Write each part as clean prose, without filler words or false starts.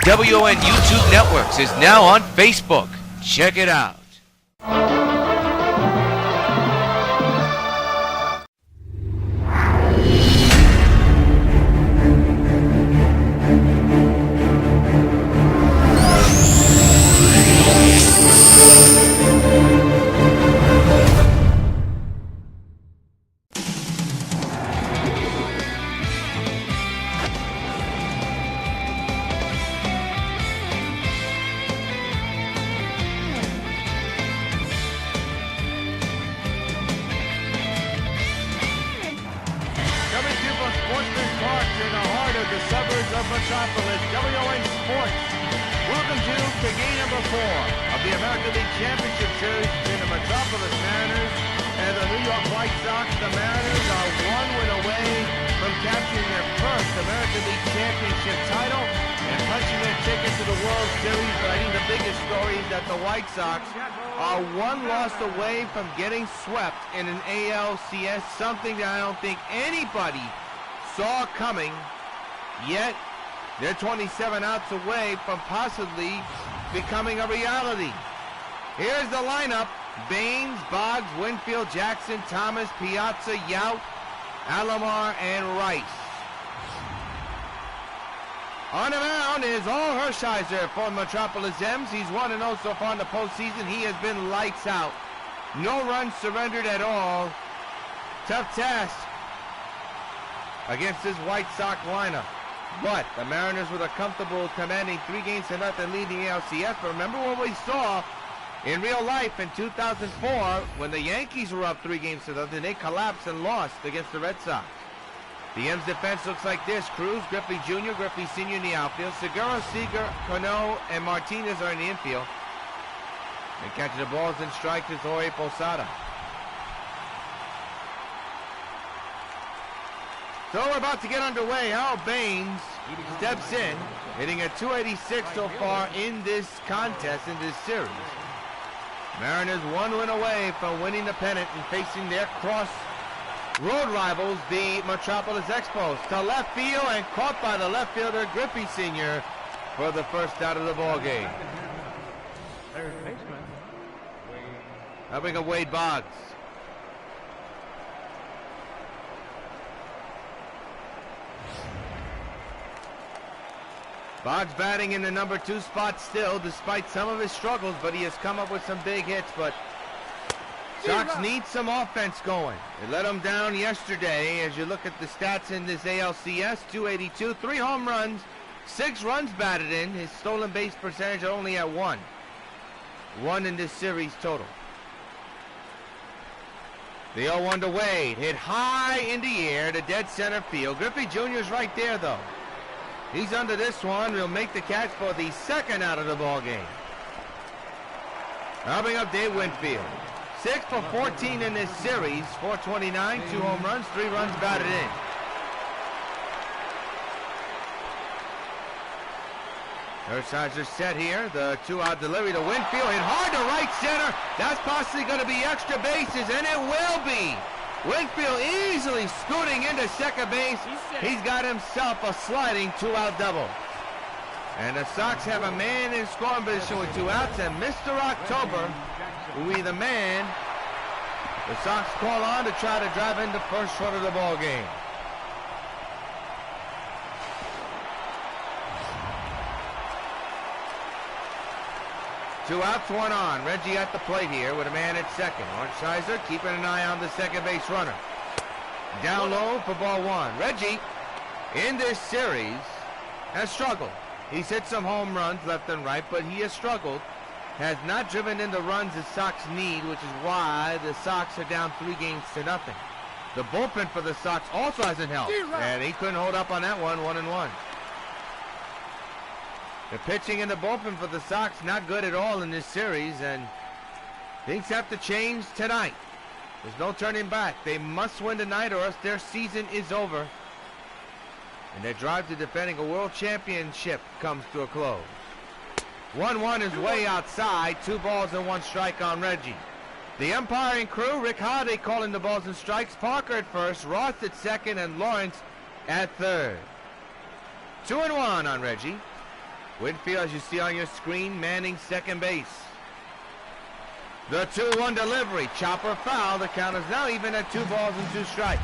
WON YouTube Networks is now on Facebook. Check it out. Sportsman Park in the heart of the suburbs of Metropolis, W.O.N. Sports. Welcome to game number 4 of the American League Championship Series between the Metropolis Mariners and the New York White Sox. The Mariners are 1 win away from capturing their first American League Championship title and punching their ticket to the World Series. But I think the biggest story is that the White Sox are 1 loss away from getting swept in an A.L.C.S, something that I don't think anybody saw coming, yet they're 27 outs away from possibly becoming a reality. Here's the lineup: Baines, Boggs, Winfield, Jackson, Thomas, Piazza, Yount, Alomar, and Rice. On the mound is All Hershiser for Metropolis M's. He's 1-0 so far in the postseason. He has been lights out. No runs surrendered at all. Tough task against this White Sox lineup. But the Mariners with a comfortable, commanding 3-0 lead in the A.L.C.S. But remember what we saw in real life in 2004 when the Yankees were up 3-0, they collapsed and lost against the Red Sox. The M's defense looks like this: Cruz, Griffey Jr., Griffey Sr. in the outfield. Segura, Seager, Cano, and Martinez are in the infield. And catching the balls and strikes is Jorge Posada. So we're about to get underway. Harold Baines steps in, hitting a .286 so far in this contest, in this series. Mariners 1 win away from winning the pennant and facing their cross-road rivals, the Metropolis Expos. To left field and caught by the left fielder, Griffey Sr. for the first out of the ball game. Third baseman. Helping of Wade Boggs. Boggs batting in the number 2 spot still, despite some of his struggles, but he has come up with some big hits. But Sox need some offense going. They let him down yesterday. As you look at the stats in this A.L.C.S, .282, 3 home runs, 6 runs batted in. His stolen base percentage only at 1. 1 in this series total. The 0-1 to Wade, hit high in the air to dead center field. Griffey Jr. is right there though. He's under this one. He'll make the catch for the second out of the ball game. Helping up Dave Winfield. 6 for 14 in this series. 429, 2 home runs, 3 runs batted in. Hershiser set here. The 2-out delivery to Winfield. Hit hard to right center. That's possibly going to be extra bases, and it will be. Winfield easily scooting into second base. He's got himself a sliding 2-out double. And the Sox have a man in scoring position with 2 outs, and Mr. October will be the man the Sox call on to try to drive in the first run of the ball game. Two outs, 1 on. Reggie at the plate here with a man at second. Hershiser keeping an eye on the second base runner. Down low for ball 1. Reggie, in this series, has struggled. He's hit some home runs left and right, but he has struggled. Has not driven in the runs the Sox need, which is why the Sox are down 3-0. The bullpen for the Sox also hasn't helped, and he couldn't hold up on that one, 1-1. The pitching in the bullpen for the Sox not good at all in this series, and things have to change tonight. There's no turning back. They must win tonight or else their season is over. And their drive to defending a world championship comes to a close. 1-1 is way outside. 2 balls and 1 strike on Reggie. The umpiring crew, Rick Holiday calling the balls and strikes. Parker at first, Ross at second, and Lawrence at third. 2-1 on Reggie. Winfield, as you see on your screen, manning second base. The 2-1 delivery. Chopper foul. The count is now even at 2 balls and 2 strikes.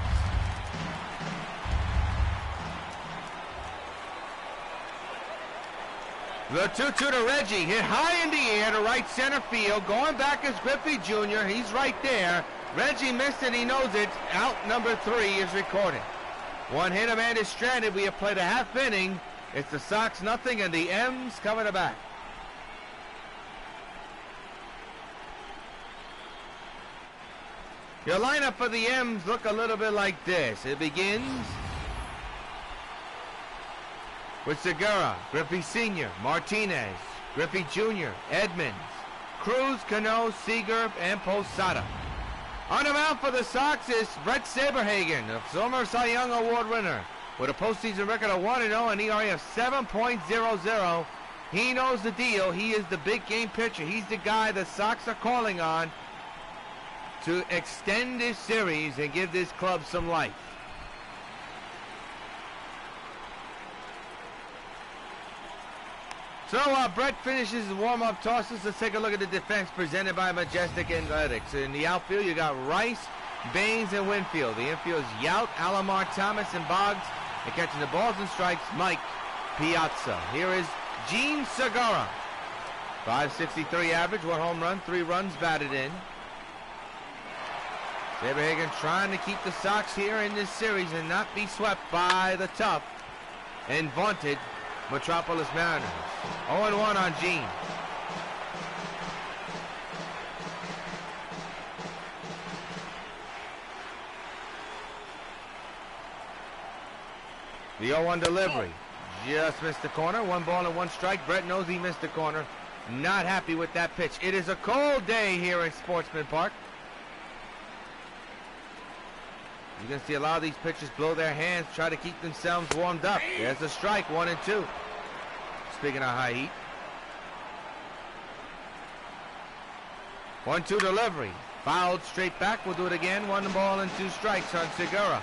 The 2-2 to Reggie. Hit high in the air to right center field. Going back is Griffey Jr. He's right there. Reggie missed it. He knows it. Out number 3 is recorded. One hit, a man is stranded. We have played a half inning. It's the Sox nothing and the M's coming back. Your lineup for the M's look a little bit like this. It begins with Segura, Griffey Sr., Martinez, Griffey Jr., Edmonds, Cruz, Cano, Seager, and Posada. On the mound for the Sox is Brett Saberhagen, the former Cy Young Award winner, with a postseason record of 1-0 and ERA of 7.00. He knows the deal. He is the big game pitcher. He's the guy the Sox are calling on to extend this series and give this club some life. So Brett finishes his warm-up tosses. Let's take a look at the defense presented by Majestic Athletics. In the outfield, you got Rice, Baines, and Winfield. The infield is Yout, Alomar, Thomas, and Boggs. And catching the balls and strikes, Mike Piazza. Here is Gene Segura. .563 average, 1 home run, 3 runs batted in. Saberhagen trying to keep the Sox here in this series and not be swept by the tough and vaunted Metropolis Mariners. 0-1 on Gene. The 0-1 delivery. Just missed the corner. 1 ball and 1 strike. Brett knows he missed the corner. Not happy with that pitch. It is a cold day here at Sportsman Park. You're going to see a lot of these pitchers blow their hands, try to keep themselves warmed up. There's a strike, 1-2. Speaking of high heat. 1-2 delivery. Fouled straight back. We'll do it again. 1 ball and 2 strikes on Segura.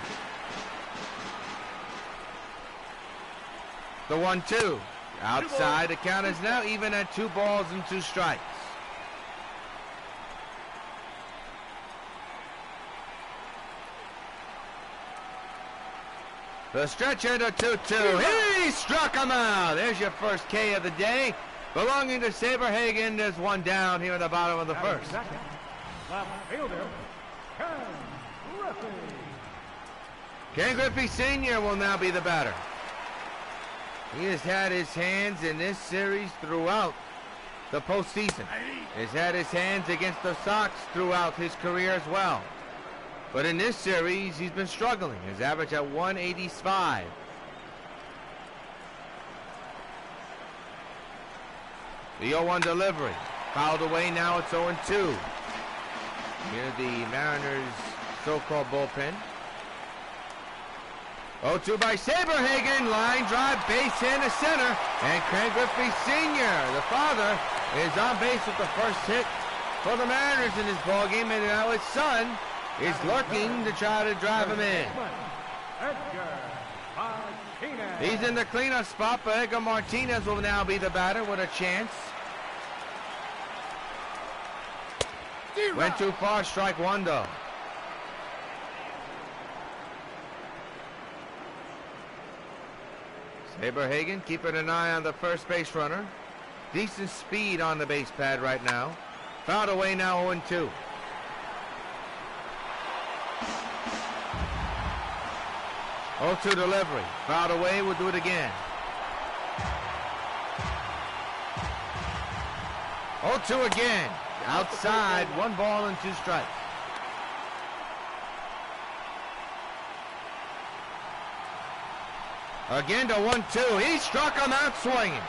The 1-2. Outside. The count is now even at 2 balls and 2 strikes. The stretcher to 2-2. He struck him out. There's your first K of the day. Belonging to Saberhagen. There's 1 down here at the bottom of the first. Second, left fielder, Ken Griffey. Ken Griffey Sr. will now be the batter. He has had his hands in this series throughout the postseason. He's had his hands against the Sox throughout his career as well. But in this series, he's been struggling. His average at 185. The 0-1 delivery. Fouled away, now it's 0-2. Here the Mariners' so-called bullpen. 0-2 by Saberhagen. Line drive, base hit to center. And Ken Griffey Sr., the father, is on base with the first hit for the Mariners in this ballgame. And now his son is lurking to try to drive him in. He's in the cleanup spot, but Edgar Martinez will now be the batter with a chance. Went too far, strike 1 though. Saberhagen keeping an eye on the first base runner. Decent speed on the base pad right now. Fouled away now, 0-2. .0-2 delivery. Fouled away, we'll do it again. 0-2 again. Outside, 1 ball and 2 strikes. Again to 1-2. He struck him out swinging.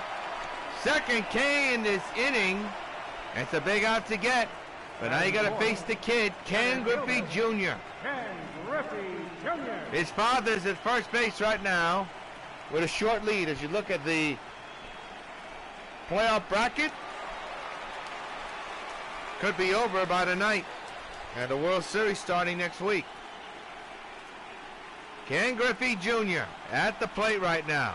Second K in this inning. That's a big out to get. But now you got to face the kid, Ken Griffey Jr. Ken Griffey Jr. His father's at first base right now with a short lead. As you look at the playoff bracket, could be over by tonight. And the World Series starting next week. Ken Griffey Jr. at the plate right now.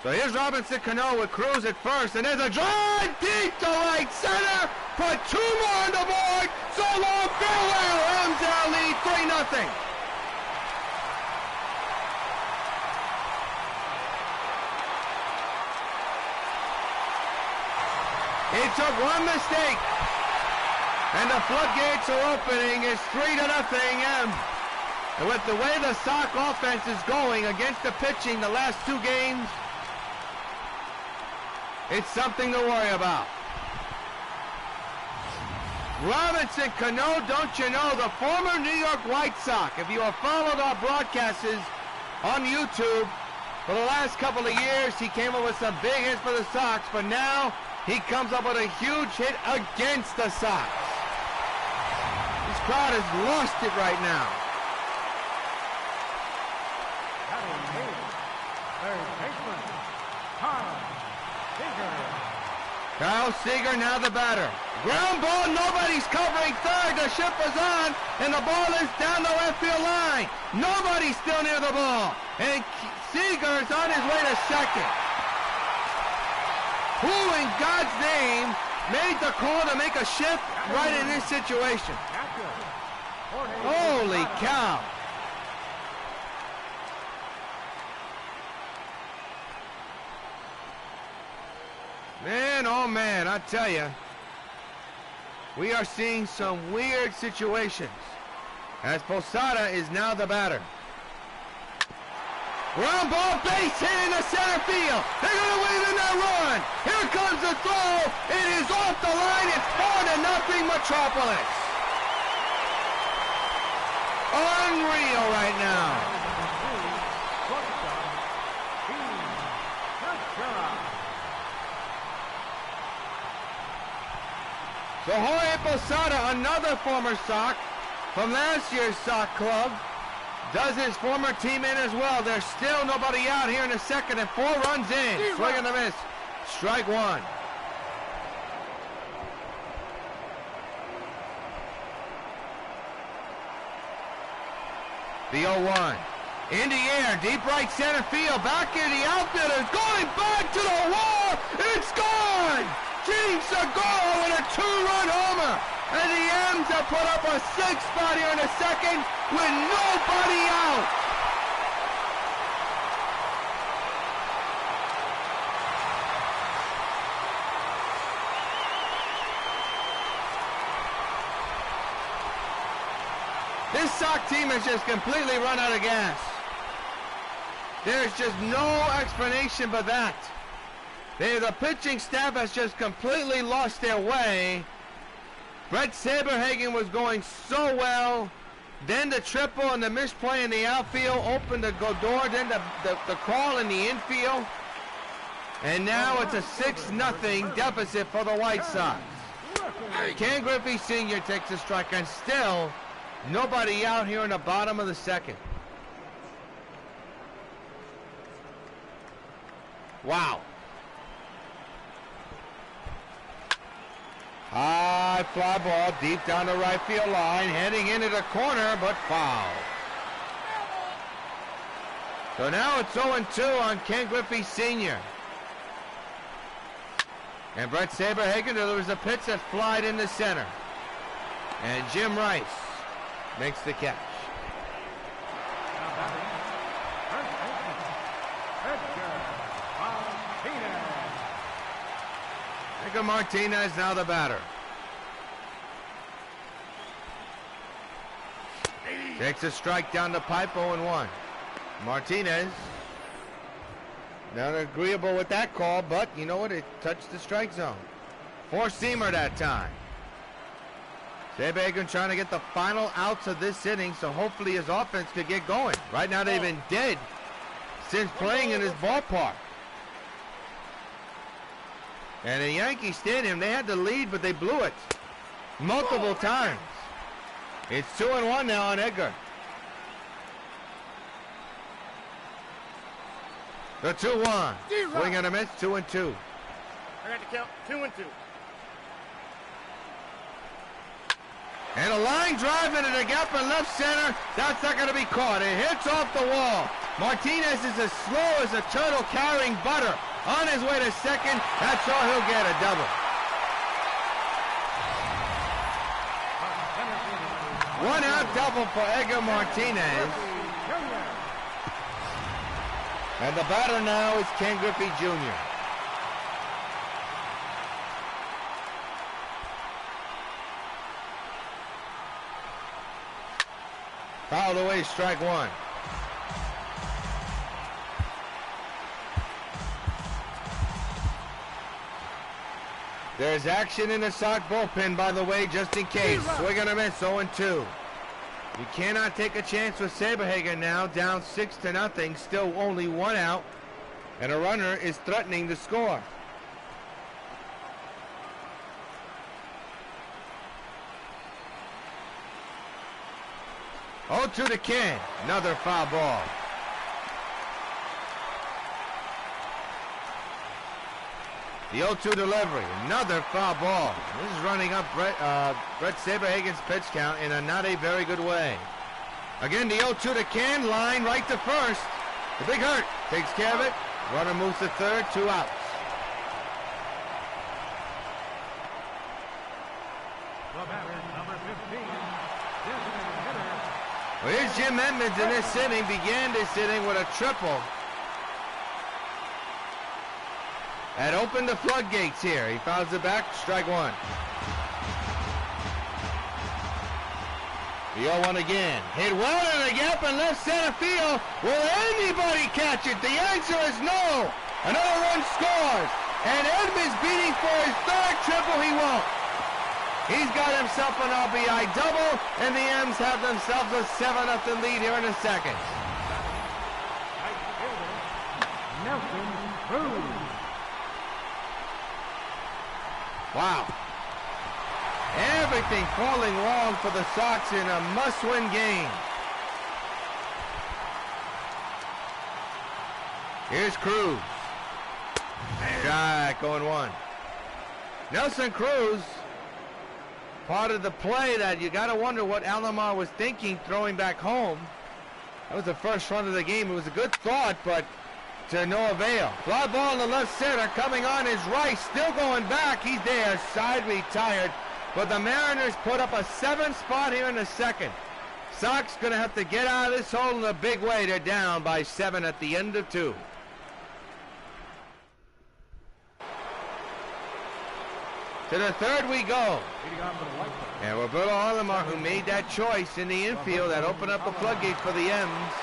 So here's Robinson Cano with Cruz at first, and there's a drive deep to right center. Put 2 more on the board. So long, farewell. M's our lead 3-0. It took one mistake, and the floodgates are opening. It's 3-0. And with the way the Sox offense is going against the pitching the last 2 games, it's something to worry about. Robinson Cano, don't you know, the former New York White Sox. If you have followed our broadcasts on YouTube for the last couple of years, he came up with some big hits for the Sox, but now he comes up with a huge hit against the Sox. This crowd has lost it right now. Kyle Seager now the batter. Ground ball, nobody's covering third. The ship is on, and the ball is down the left field line. Nobody's still near the ball, and Seager is on his way to second. Who in God's name made the call to make a shift right in this situation? Holy cow. Man, oh man, I tell you, we are seeing some weird situations as Posada is now the batter. Ground ball, base hit in the center field. They're going to wave in that run. Here comes the throw. It is off the line. It's 4-0 Metropolis. Unreal right now. So Jorge Posada, another former Sox from last year's Sox club, does his former team in as well. There's still nobody out here in the second, and 4 runs in. Swing and a miss. Strike 1. The 0-1. In the air, deep right center field. Back in the outfielder. Going back to the wall. It's gone. James Segura with a 2-run homer. And the M's have put up a 6 spot here in the second with nobody out. This Sox team has just completely run out of gas. There's just no explanation but that. The pitching staff has just completely lost their way. Brett Saberhagen was going so well. Then the triple and the misplay in the outfield opened the door. Then the call in the infield. And now it's a 6-0 deficit for the White Sox. Ken Griffey Sr. takes a strike, and still nobody out here in the bottom of the second. Wow. High fly ball deep down the right field line, heading into the corner, but foul. So now it's 0-2 on Ken Griffey Sr. And Brett Saberhagen delivers a pitch that flied in the center. And Jim Rice makes the catch. Edgar Martinez now the batter. Takes a strike down the pipe, 0-1. Martinez, not agreeable with that call, but you know what? It touched the strike zone. 4-seamer that time. Saberhagen trying to get the final outs of this inning, so hopefully his offense could get going. Right now they've been dead since playing in this ballpark. And in Yankee Stadium, they had the lead, but they blew it multiple times. It's 2-1 now on Edgar. The 2-1. Swing and a miss, 2-2. I got to count 2-2. And a line drive into the gap in left center. That's not going to be caught. It hits off the wall. Martinez is as slow as a turtle carrying butter. On his way to second, that's all he'll get, a double. One out double for Edgar Martinez. And the batter now is Ken Griffey Jr. Fouled away, strike one. There's action in the Sox bullpen, by the way, just in case. Swing and a miss, 0-2. You cannot take a chance with Saberhagen now, down 6-0, still only one out, and a runner is threatening to score. Oh, to the Ken, another foul ball. The 0-2 delivery, another foul ball. This is running up Brett Saberhagen's pitch count in not a very good way. Again, the 0-2 to Ken, line right to first. The big hurt takes care of it. Runner moves to third, 2 outs. The batter, number 15, designated hitter. Well, here's Jim Edmonds in this inning. Began this inning with a triple. And opened the floodgates here. He fouls it back, strike one. The 0-1 again. Hit well in the gap in left center field. Will anybody catch it? The answer is no. Another run scores. And Edmonds beating for his third triple. He won't. He's got himself an RBI double, and the M's have themselves a 7-0 lead here in the second. Nelson Cruz. Wow. Everything falling wrong for the Sox in a must-win game. Here's Cruz. Strike, going one. Nelson Cruz, part of the play that you got to wonder what Alomar was thinking throwing back home. That was the first run of the game. It was a good thought, but to no avail. Fly ball in the left center, coming on is Rice, still going back. He's there, side retired. But the Mariners put up a 7th spot here in the second. Sox gonna have to get out of this hole in a big way. They're down by 7 at the end of 2. To the third we go. And Roberto Alomar, who made that choice in the infield that opened up the floodgate for the M's,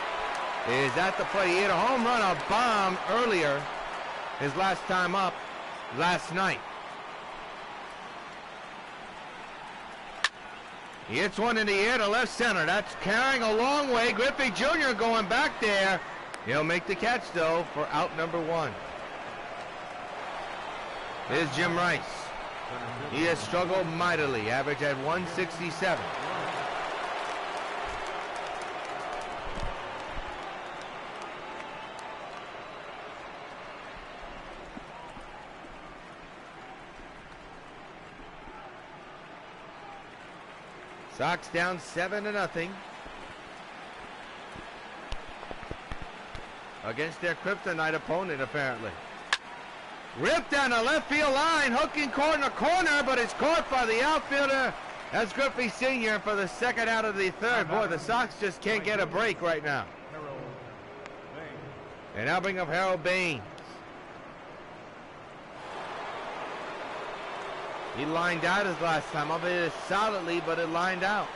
is at the plate. He hit a home run, a bomb earlier, his last time up last night. He hits one in the air to left center. That's carrying a long way. Griffey Jr. going back there. He'll make the catch, though, for out number 1. Here's Jim Rice. He has struggled mightily, average at 167. Sox down 7-0 against their kryptonite opponent, apparently. Ripped down the left field line, hooking corner, but it's caught by the outfielder. That's Griffey Sr. for the second out of the third. Boy, the Sox just can't get a break right now. And now bring up Harold Baines. He lined out his last time, albeit solidly, but it lined out.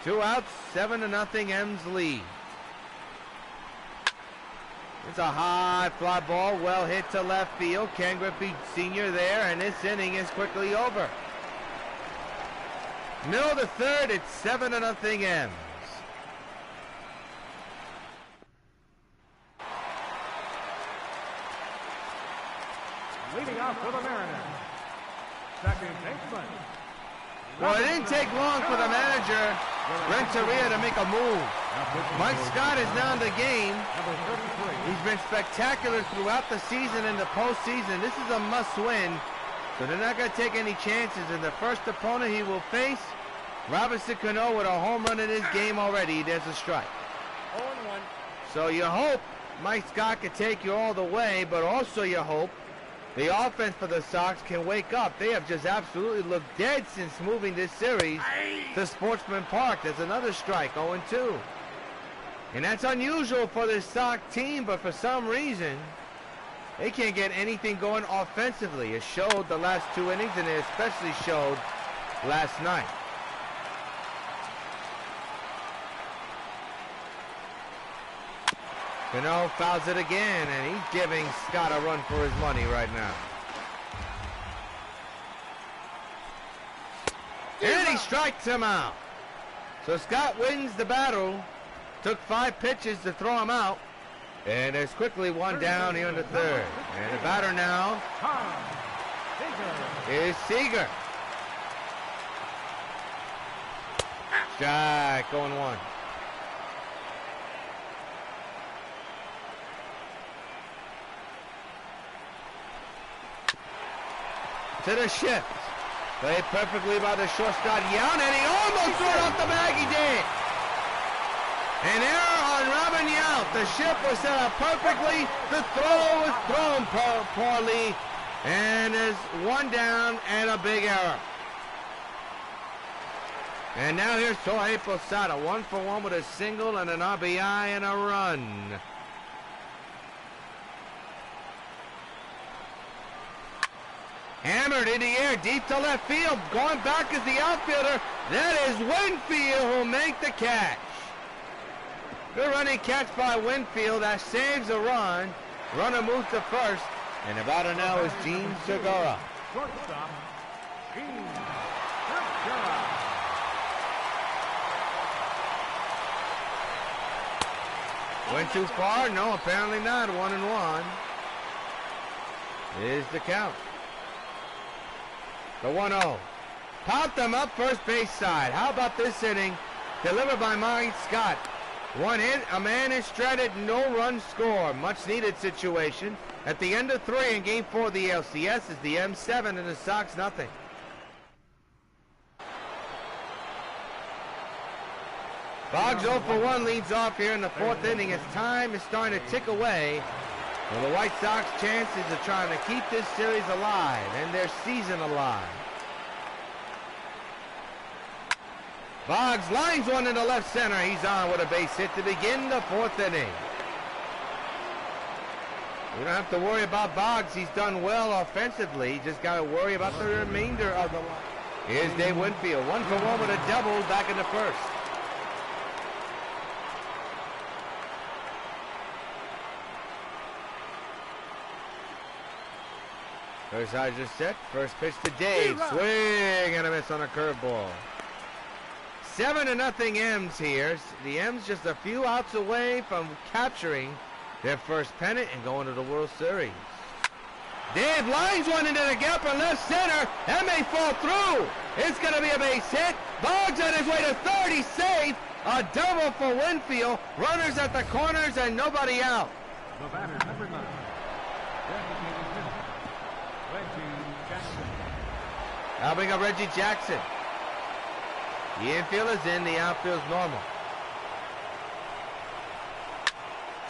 2 outs, 7-0 M's lead. It's a high fly ball, well hit to left field. Ken Griffey Sr. there, and this inning is quickly over. Middle of the third, it's 7-0 M's. Leading off for the Mariners, second baseman. Well, it didn't take long for the manager, Renteria, to make a move. Mike Scott is now in the game. He's been spectacular throughout the season and the postseason. This is a must-win, so they're not going to take any chances. And the first opponent he will face, Robinson Cano, with a home run in his game already. There's a strike. 0-1. So you hope Mike Scott can take you all the way, but also you hope the offense for the Sox can wake up. They have just absolutely looked dead since moving this series to Sportsman Park. There's another strike, 0-2. And that's unusual for this Sox team, but for some reason, they can't get anything going offensively. It showed the last 2 innings, and it especially showed last night. Cano fouls it again, and he's giving Scott a run for his money right now. And he strikes him out. So Scott wins the battle. Took 5 pitches to throw him out. And there's quickly one down here in the third. And the batter now is Seager. Strike, 0-1. To the shift. Played perfectly by the shortstop, Young, and he almost threw it off the bag. He did. An error on Robin Yount. The shift was set up perfectly. The throw was thrown poorly. And there's one down and a big error. And now here's Jorge Posada. 1-for-1 with a single and an RBI and a run. Hammered in the air, deep to left field. Going back is the outfielder. That is Winfield who'll make the catch. Good running catch by Winfield. That saves a run. Runner moves to first. And the batter now is Gene Segura. Shortstop, Gene Segura. Went too far? No, apparently not. 1-1 is the count. The 1-0. Popped them up first base side. How about this inning? Delivered by Mike Scott. 1 hit, a man is stranded, no run score. Much needed situation. At the end of 3 in Game 4 of the A.L.C.S. is the M7 and the Sox nothing. Boggs 0-for-1 leads off here in the 4th inning as time is starting to tick away. Well, the White Sox chances of trying to keep this series alive and their season alive. Boggs lines one into left center. He's on with a base hit to begin the 4th inning. We don't have to worry about Boggs. He's done well offensively. Just got to worry about the remainder of the line. Here's Dave Winfield. 1-for-1 with a double back in the first. First side just set. First pitch to Dave. Swing and a miss on a curveball. 7-0 M's here. The M's just a few outs away from capturing their first pennant and going to the World Series. Dave lines one into the gap in left center. That may fall through. It's going to be a base hit. Boggs on his way to third. He's safe. A double for Winfield. Runners at the corners and nobody out. The batter, number 9. Reggie Jackson. I'll bring up Reggie Jackson. The infield is in, the outfield's normal.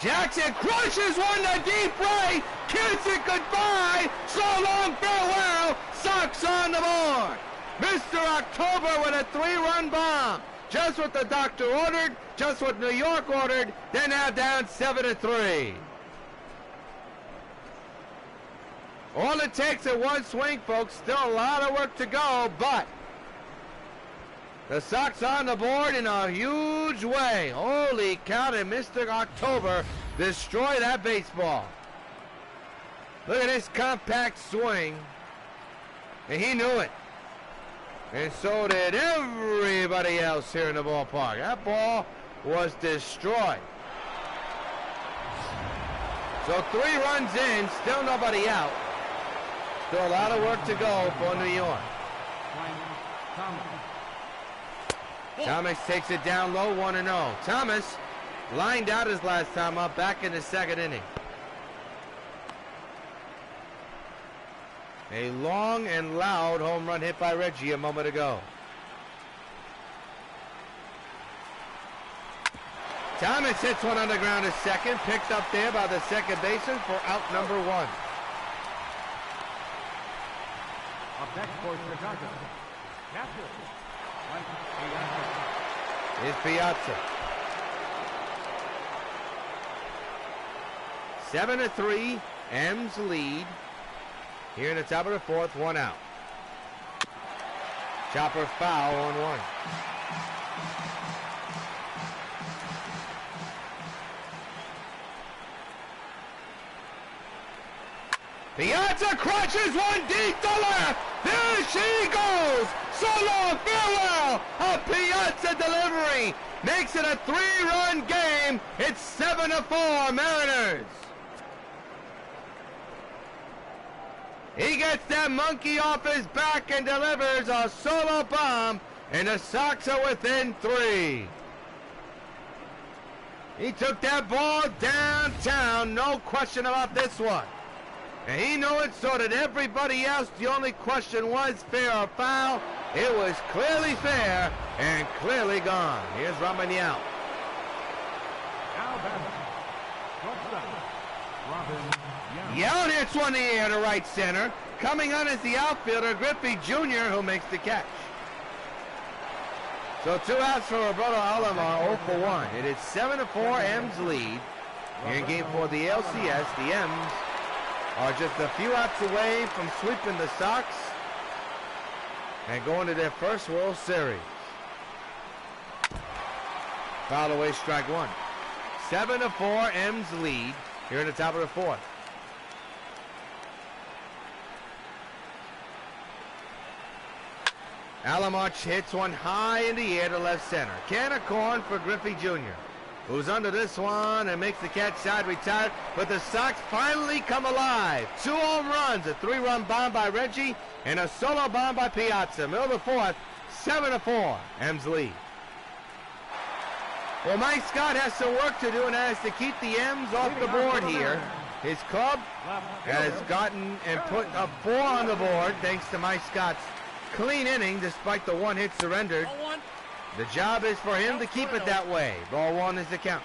Jackson crushes one to deep right. Kiss it goodbye. So long, farewell. Sox on the board. Mr. October with a 3-run bomb. Just what the doctor ordered, just what New York ordered. They're now down 7-3. All it takes is one swing, folks. Still a lot of work to go, but the Sox on the board in a huge way. Holy cow, did Mr. October destroy that baseball. Look at this compact swing. And he knew it. And so did everybody else here in the ballpark. That ball was destroyed. So 3 runs in, still nobody out. Still a lot of work to go for New York. Thomas takes it down low, 1-0. Thomas lined out his last time up, back in the 2nd inning. A long and loud home run hit by Reggie a moment ago. Thomas hits one on the ground at second, picked up there by the second baseman for out number 1. Up next for Chicago, catcher, Mike Piazza. Is Piazza. 7-3, M's lead. Here in the top of the 4th, 1 out. Chopper foul on 1. Piazza crushes one deep to left. There she goes. So long, farewell. A Piazza delivery makes it a 3-run game. It's 7-4 Mariners. He gets that monkey off his back and delivers a solo bomb, and the Sox are within 3. He took that ball downtown, no question about this one. And he knew it, so did everybody else. The only question was fair or foul. It was clearly fair and clearly gone. Here's Romney out. Now batting, shortstop, Robin Young hits one in the air to right center. Coming on is the outfielder, Griffey Jr., who makes the catch. So 2 outs for Roberto Alomar, 0 for 1. It is 7-4, M's lead. Here in game 4 of the A.L.C.S, the M's are just a few outs away from sweeping the Sox and going to their first World Series. Foul away, strike 1. 7-4, M's lead here in the top of the 4th. Alomar hits one high in the air to left center. Can of corn for Griffey Jr., who's under this one and makes the catch side retired. But the Sox finally come alive. 2 home runs, a 3-run bomb by Reggie, and a solo bomb by Piazza. Middle of the 4th, 7-4, M's lead. Well, Mike Scott has some work to do, and that is to keep the M's off the board here. His club has gotten and put up 4 on the board thanks to Mike Scott's clean inning despite the 1 hit surrendered. The job is for him to keep it that way. Ball 1 is the count.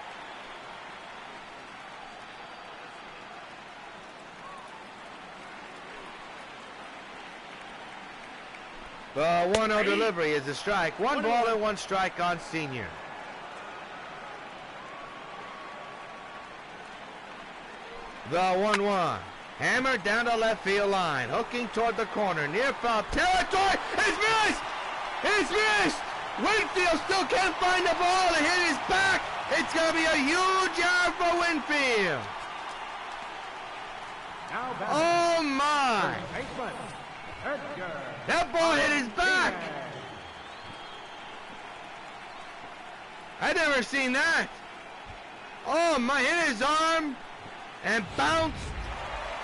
The 1-0 delivery is a strike. 1 ball and 1 strike on Senior. The 1-1. Hammered down the left field line. Hooking toward the corner. Near foul territory. It's missed! It's missed! Winfield still can't find the ball to hit his back. It's going to be a huge yard for Winfield. Oh, my. That ball hit his back. I've never seen that. Oh, my, hit his arm and bounced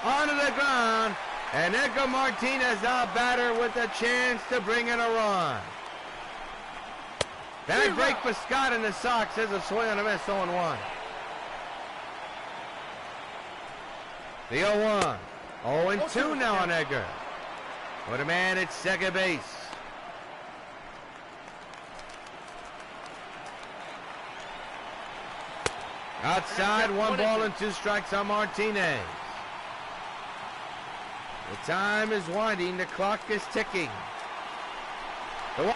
onto the ground. And Edgar Martinez now batter with a chance to bring in a run. Bad break for Scott and the Sox. There's a swing on a miss, 0-1. The 0-1. 0-2 now on Edgar. With a man at second base. Outside, 1 ball and 2 strikes on Martinez. The time is winding. The clock is ticking. The 1-2.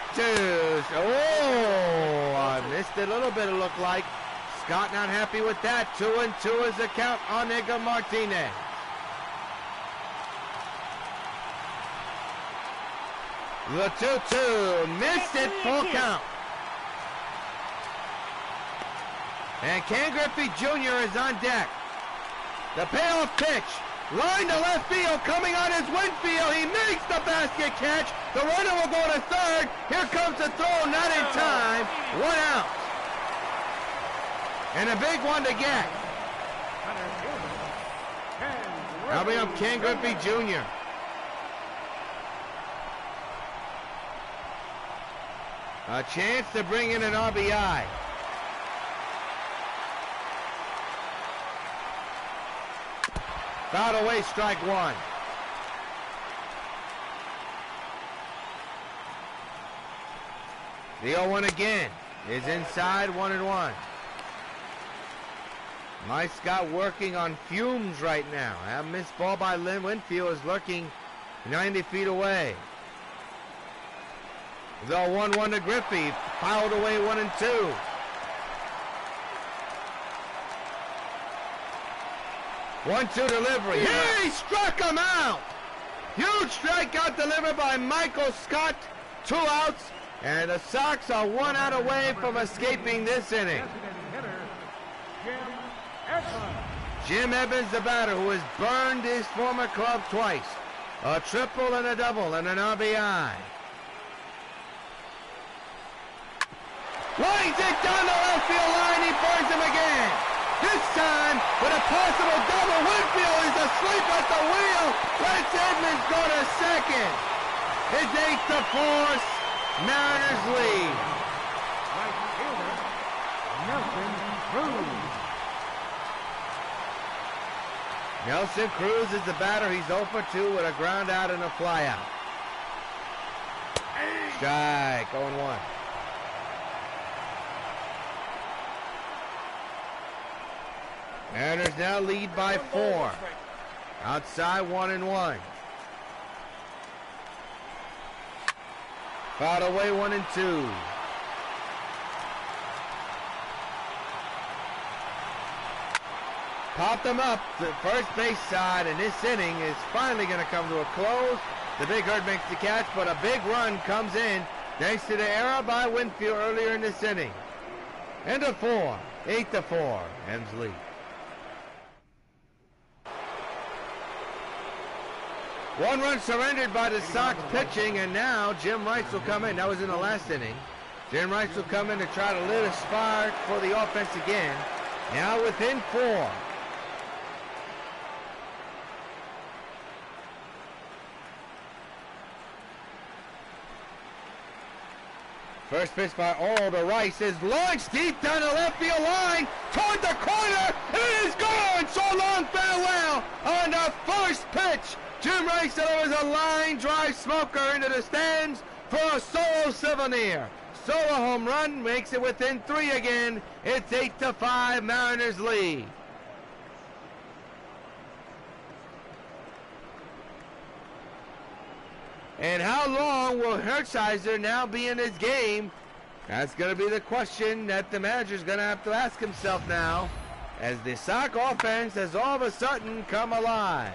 Oh, I missed it a little bit, it looked like. Scott not happy with that. 2-2 is the count on Edgar Martinez. The 2-2. Missed it, full count. And Ken Griffey Jr. is on deck. The payoff pitch. Line to left field, coming on his Winfield. He makes the basket catch. The runner will go to third. Here comes the throw, not in time. 1 out. And a big one to get. Now we have Ken Griffey Jr. A chance to bring in an RBI. Fouled away, strike 1. The 0-1 again is inside, 1-1. Mike Scott working on fumes right now. A missed ball by Lynn Winfield is lurking 90 feet away. The 1-1 to Griffey. Fouled away 1-2. One-two delivery. He struck him out. Huge strikeout delivered by Michael Scott. 2 outs. And the Sox are 1 out away from escaping this inning. Jim Evans, the batter, who has burned his former club twice. A triple and a double and an RBI. Lines it down the left field line. He burns him again. This time, with a possible double, Winfield is asleep at the wheel. Lets Edmonds go to second. It's 8-4. Mariners lead. Right fielder, Nelson Cruz. Nelson Cruz is the batter. He's 0 for 2 with a ground out and a fly out. Strike, 0-1. Mariners now lead by 4. Outside 1-1. Fouled away 1-2. Popped them up to first base side, and this inning is finally going to come to a close. The Big Herd makes the catch, but a big run comes in thanks to the error by Winfield earlier in this inning. End of 4, 8-4, M's lead. One run surrendered by the Sox pitching, and now Jim Rice will come in. That was in the last inning. Jim Rice will come in to try to lit a spark for the offense again. Now within 4. First pitch by Oral to Rice is launched deep down the left field line toward the corner. It is gone. So long, farewell on the first pitch. Jim Rice delivers a line drive smoker into the stands for a solo souvenir. Solo home run makes it within 3 again. It's 8-5, Mariners lead. And how long will Hershiser now be in this game? That's going to be the question that the manager's going to have to ask himself now, as the Sox offense has all of a sudden come alive.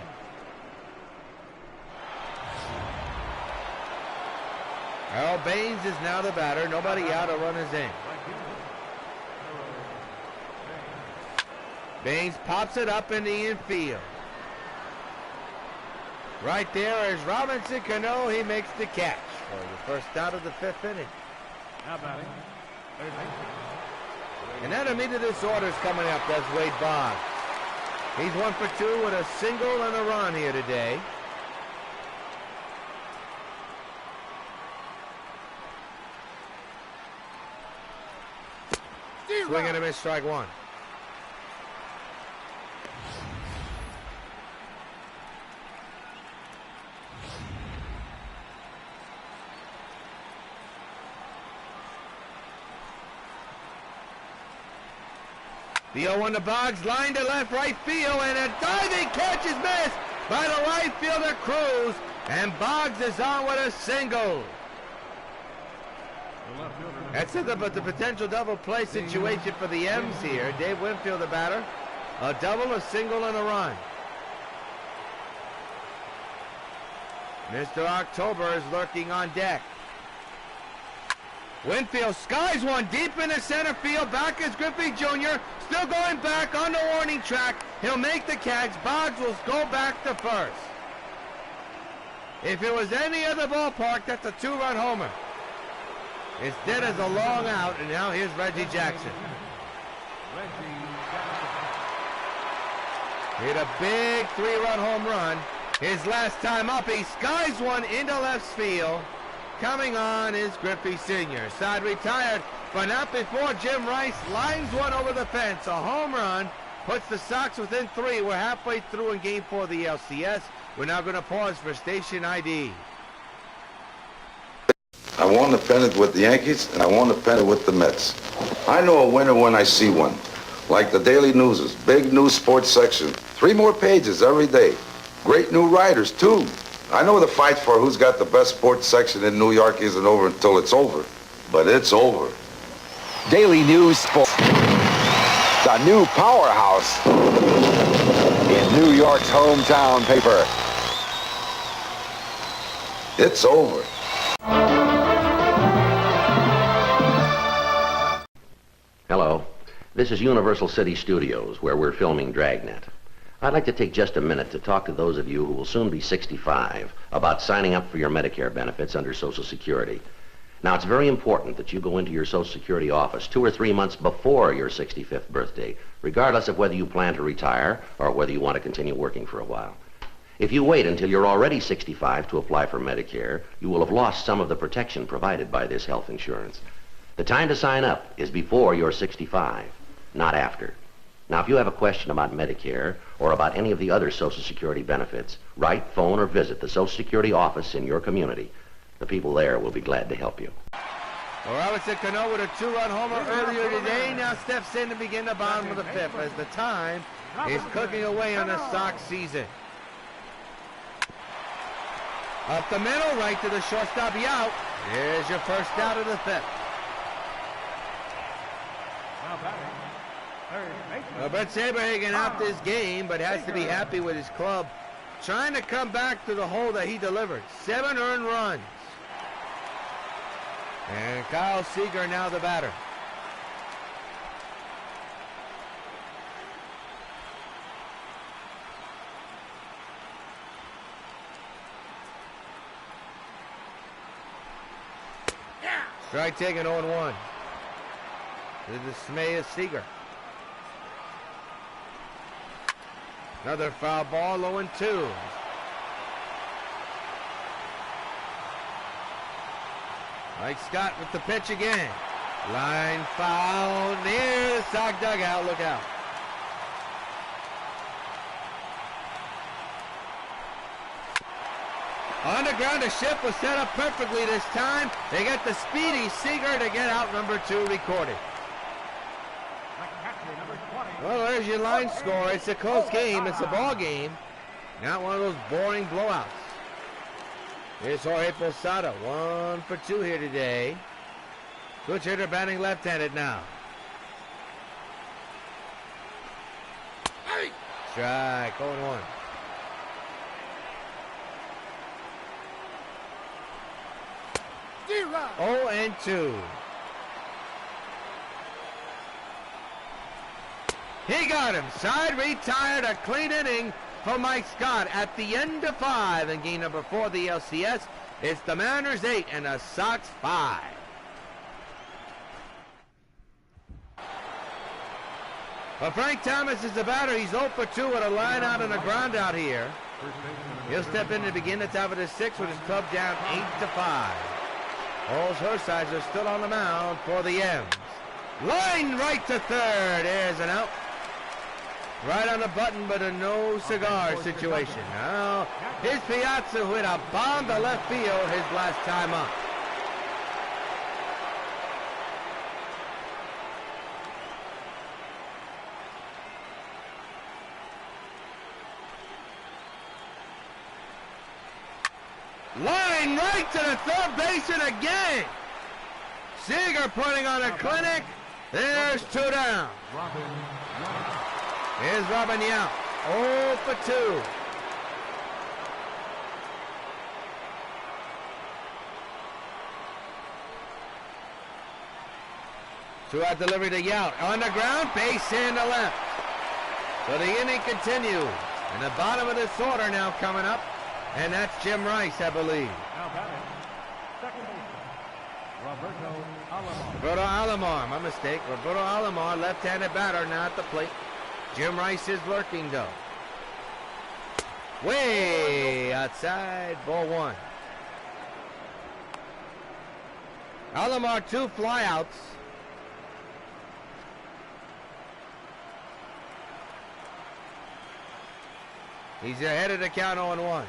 Earl Baines is now the batter. Nobody out, a run is in. Baines pops it up in the infield. Right there is Robinson Cano. He makes the catch for the first out of the 5th inning. Now batting, third base. And that immediate disorder is coming up. That's Wade Boggs. He's 1 for 2 with a single and a run here today. Swing and a miss, strike 1. The 0-1 to Boggs, line to left right field, and a diving catch is missed by the right fielder Cruz, and Boggs is on with a single. That's it, but the potential double play situation for the M's here. Dave Winfield, the batter. A double, a single, and a run. Mr. October is lurking on deck. Winfield skies one deep into center field. Back is Griffey Jr. Still going back on the warning track. He'll make the catch. Boggs will go back to first. If it was any other ballpark, that's a 2-run homer. Instead, it's a long out, and now here's Reggie Jackson. Hit a big 3-run home run. His last time up, he skies one into left field. Coming on is Griffey Sr. Side retired, but not before Jim Rice lines one over the fence. A home run puts the Sox within 3. We're halfway through in Game 4 of the A.L.C.S. We're now going to pause for station ID. I won the pennant with the Yankees, and I won the pennant with the Mets. I know a winner when I see one. Like the daily news's big news sports section. 3 more pages every day. Great new writers, too. I know the fight for who's got the best sports section in New York isn't over until it's over. But it's over. Daily News Sports. The new powerhouse in New York's hometown paper. It's over. Hello. This is Universal City Studios, where we're filming Dragnet. I'd like to take just a minute to talk to those of you who will soon be 65 about signing up for your Medicare benefits under Social Security. Now, it's very important that you go into your Social Security office 2 or 3 months before your 65th birthday, regardless of whether you plan to retire or whether you want to continue working for a while. If you wait until you're already 65 to apply for Medicare, you will have lost some of the protection provided by this health insurance. The time to sign up is before you're 65, not after. Now, if you have a question about Medicare or about any of the other Social Security benefits, write, phone, or visit the Social Security office in your community. The people there will be glad to help you. Well, Robinson Cano with a 2-run homer earlier today. Now steps in to begin the bottom of the 5th as the time is cooking away on the Sox season. Up the middle, right to the shortstop, Yount. Here's your first out of the 5th. Now batting, third baseman. Well, Brett Saberhagen out this game, but has to be happy with his club. Trying to come back to the hole that he delivered. 7 earned runs. And Kyle Seager now the batter. Strike taken 0-1. The dismay of Seager. Another foul ball, 0-2. Mike Scott with the pitch again. Line foul near the Sox dugout. Look out. On the ground, the shift was set up perfectly this time. They get the speedy Seager to get out number 2 recorded. Well, there's your line score. It's a close game. It's a ball game. Not one of those boring blowouts. Here's Jorge Posada. 1 for 2 here today. Switch hitter batting left-handed now. Strike. 0-1. Oh, and 2. He got him. Side retired. A clean inning for Mike Scott at the end of 5 in game number 4 of the A.L.C.S. It's the Mariners 8 and the Sox 5. Well, Frank Thomas is the batter. He's 0 for 2 with a line out and a ground out here. He'll step in to begin the top of the 6th with his club down 8-5. All Hersides are still on the mound for the M's. Line right to third. There's an out. Right on the button, but a no cigar situation. Now, here's Piazza with a bomb to left field his last time up. Line right to the third baseman again. Seager putting on a clinic. There's 2 down. Here's Robin Yount. 0 for 2. Two-out delivery to Yount. On the ground, base hit to left. So the inning continues. And the bottom of this order now coming up. And that's Jim Rice, I believe. Now batting, second baseman, Roberto Alomar, my mistake. Roberto Alomar, left-handed batter, now at the plate. Jim Rice is lurking, though. Way outside, ball 1. Alomar, 2 flyouts. He's ahead of the count 0-1.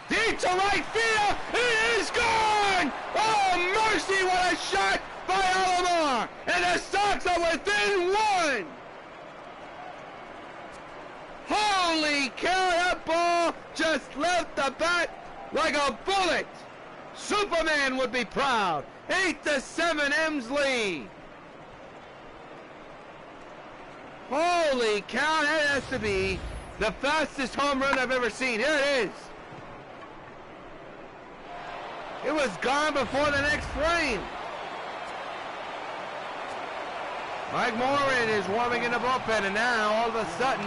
Deep to right field. It is gone. Oh, mercy, what a shot by Alomar, and the Sox are within one. Holy cow, that ball just left the bat like a bullet. Superman would be proud. 8-7 M's lead. Holy cow, that has to be the fastest home run I've ever seen. Here it is. It was gone before the next frame. Mike Morin is warming in the bullpen, and now all of a sudden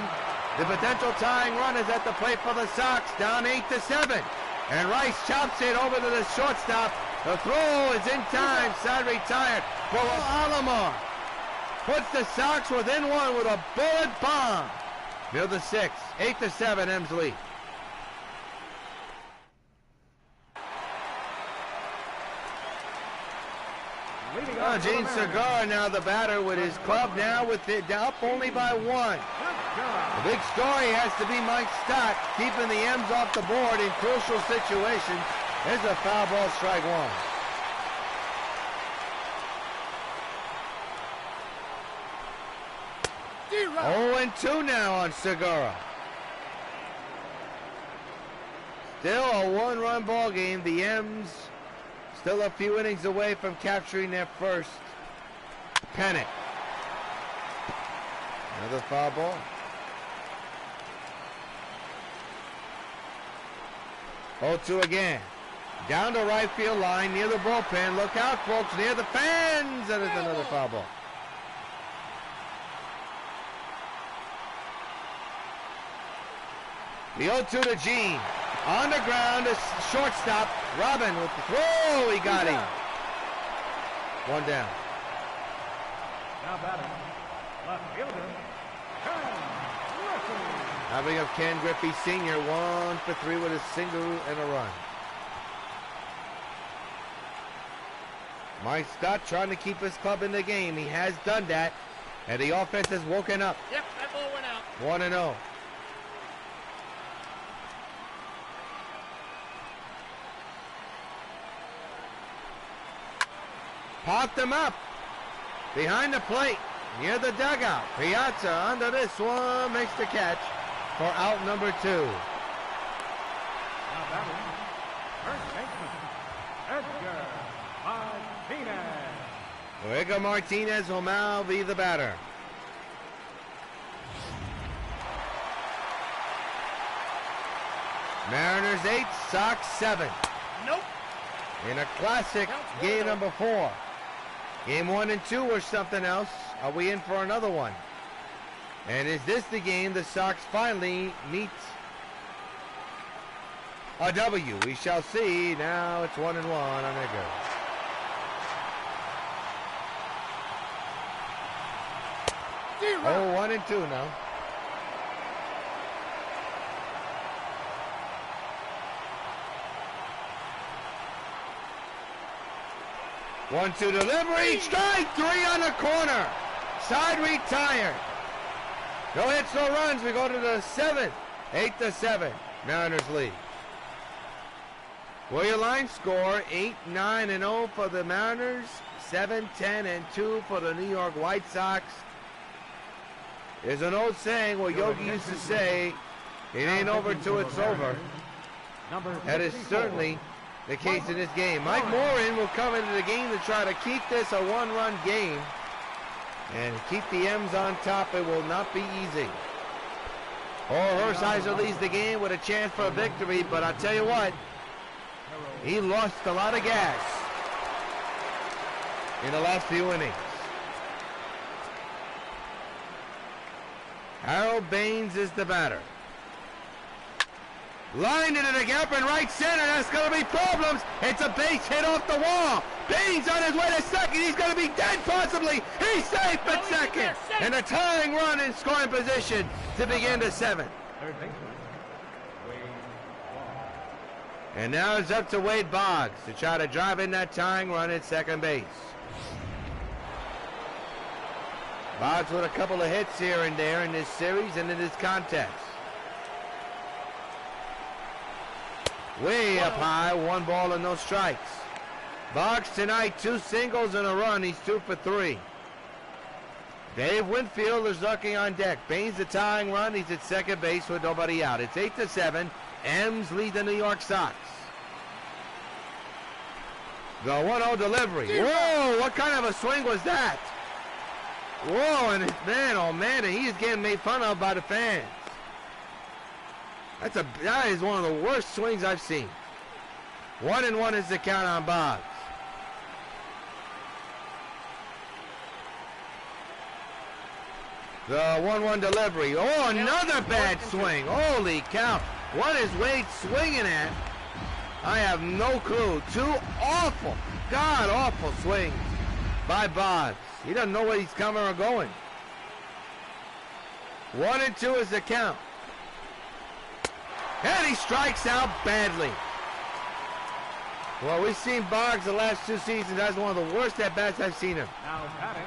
the potential tying run is at the plate for the Sox, down 8-7. And Rice chops it over to the shortstop. The throw is in time. Side retired for Alomar. Puts the Sox within one with a bullet bomb. Near the 6. 8-7 M's lead. Gene Segura now the batter with his club now with it up only by 1. The big story has to be Mike Stott keeping the M's off the board in crucial situations. There's a foul ball, strike 1. Oh, 0-2 now on Segura. Still a one-run ball game. The M's still a few innings away from capturing their first pennant. Another foul ball. 0-2 again. Down the right field line near the bullpen. Look out, folks, near the fans. That is another foul ball. The 0-2 to Gene. On the ground, a shortstop. Robin with the throw. He got him. One down. Now batting, left fielder, Ken Griffey. Having of Ken Griffey Sr. 1 for 3 with a single and a run. Mike Stott trying to keep his club in the game. He has done that, and the offense has woken up. Yep, that ball went out. 1-0. Popped him up behind the plate near the dugout. Piazza under this one makes the catch for out number 2. Now batting, first baseman, Edgar Martinez. Edgar Martinez will now be the batter. Mariners 8, Sox 7. Nope. In a classic game number 4. Game 1 and 2 or something else. Are we in for another one? And is this the game the Sox finally meet a W? We shall see. Now it's 1-1 on Edgar. Oh, 1-2 now. One-two delivery, strike 3 on the corner. Side retired. No hits, no runs. We go to the 7th. 8-7. Mariners lead. Well, your line score 8-9-0 for the Mariners, 7-10-2 for the New York White Sox. There's an old saying where Yogi used to say, "It ain't over till it's over." That is certainly the case in this game. Mike Morin will come into the game to try to keep this a one-run game and keep the M's on top. It will not be easy. Hershiser leads the game with a chance for a victory, but I'll tell you what, he lost a lot of gas in the last few innings. Harold Baines is the batter. Lined into the gap in right center. That's going to be problems. It's a base hit off the wall. Baines on his way to second. He's going to be dead possibly. He's safe at second. And a tying run in scoring position to begin the 7th. And now it's up to Wade Boggs to try to drive in that tying run at second base. Boggs with a couple of hits here and there in this series and in this contest. Way up high, 1 ball and no strikes. Boggs tonight, 2 singles and a run. He's 2 for 3. Dave Winfield is looking on deck. Baines the tying run. He's at second base with nobody out. It's 8-7. M's lead the New York Sox. The 1-0 delivery. Whoa, what kind of a swing was that? Whoa, and man, oh man, and he is getting made fun of by the fans. That is one of the worst swings I've seen. 1-1 is the count on Boggs. The 1-1 delivery. Oh, another bad swing. Holy cow. What is Wade swinging at? I have no clue. 2 awful, god-awful swings by Boggs. He doesn't know where he's coming or going. 1-2 is the count. And he strikes out badly. Well, we've seen Boggs the last 2 seasons. That's one of the worst at-bats I've seen him. Now batting.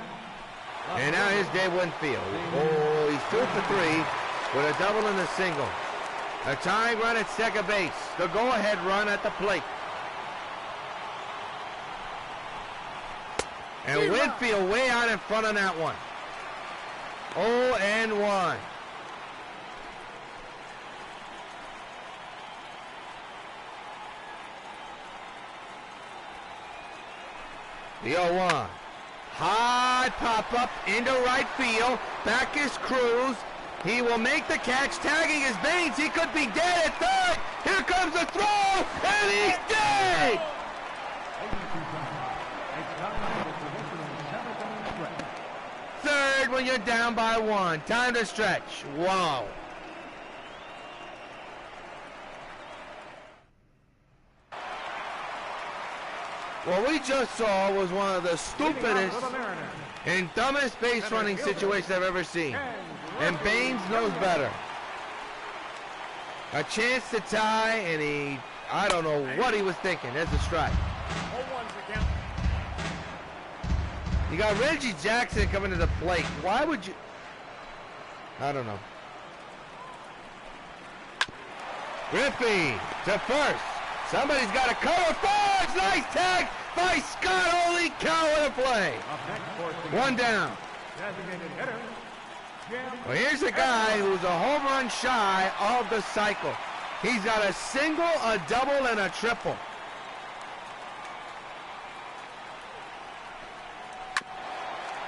And now here's Dave Winfield. Oh, he's 2 for 3 with a double and a single. A tying run at second base. The go-ahead run at the plate. And Winfield way out in front on that one. 0-1. The 0-1. High pop-up into right field. Back is Cruz. He will make the catch, tagging his Baines. He could be dead at third. Here comes the throw, and he's dead! Third when you're down by 1. Time to stretch. Wow. What we just saw was one of the stupidest and dumbest base running situations I've ever seen. And Baines knows better. A chance to tie, and I don't know what he was thinking. There's a strike. You got Reggie Jackson coming to the plate. Why would you? I don't know. Griffey to first. Somebody's got to cover first. Nice tag by Scott. Holy cow, what a play. 1 down. Well, here's a guy who's a home run shy of the cycle. He's got a single, a double, and a triple.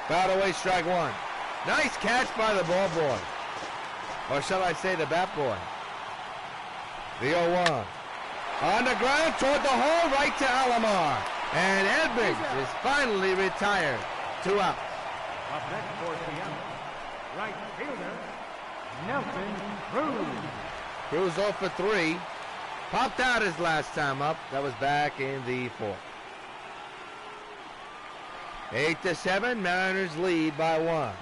Foul away, strike 1. Nice catch by the ball boy. Or shall I say the bat boy. The 0-1. On the ground toward the hole, right to Alomar. And Edmonds is finally retired. 2 outs. Up next for the right fielder, Nelson Cruz. Cruz 0 for 3. Popped out his last time up. That was back in the 4th. 8-7, Mariners lead by 1.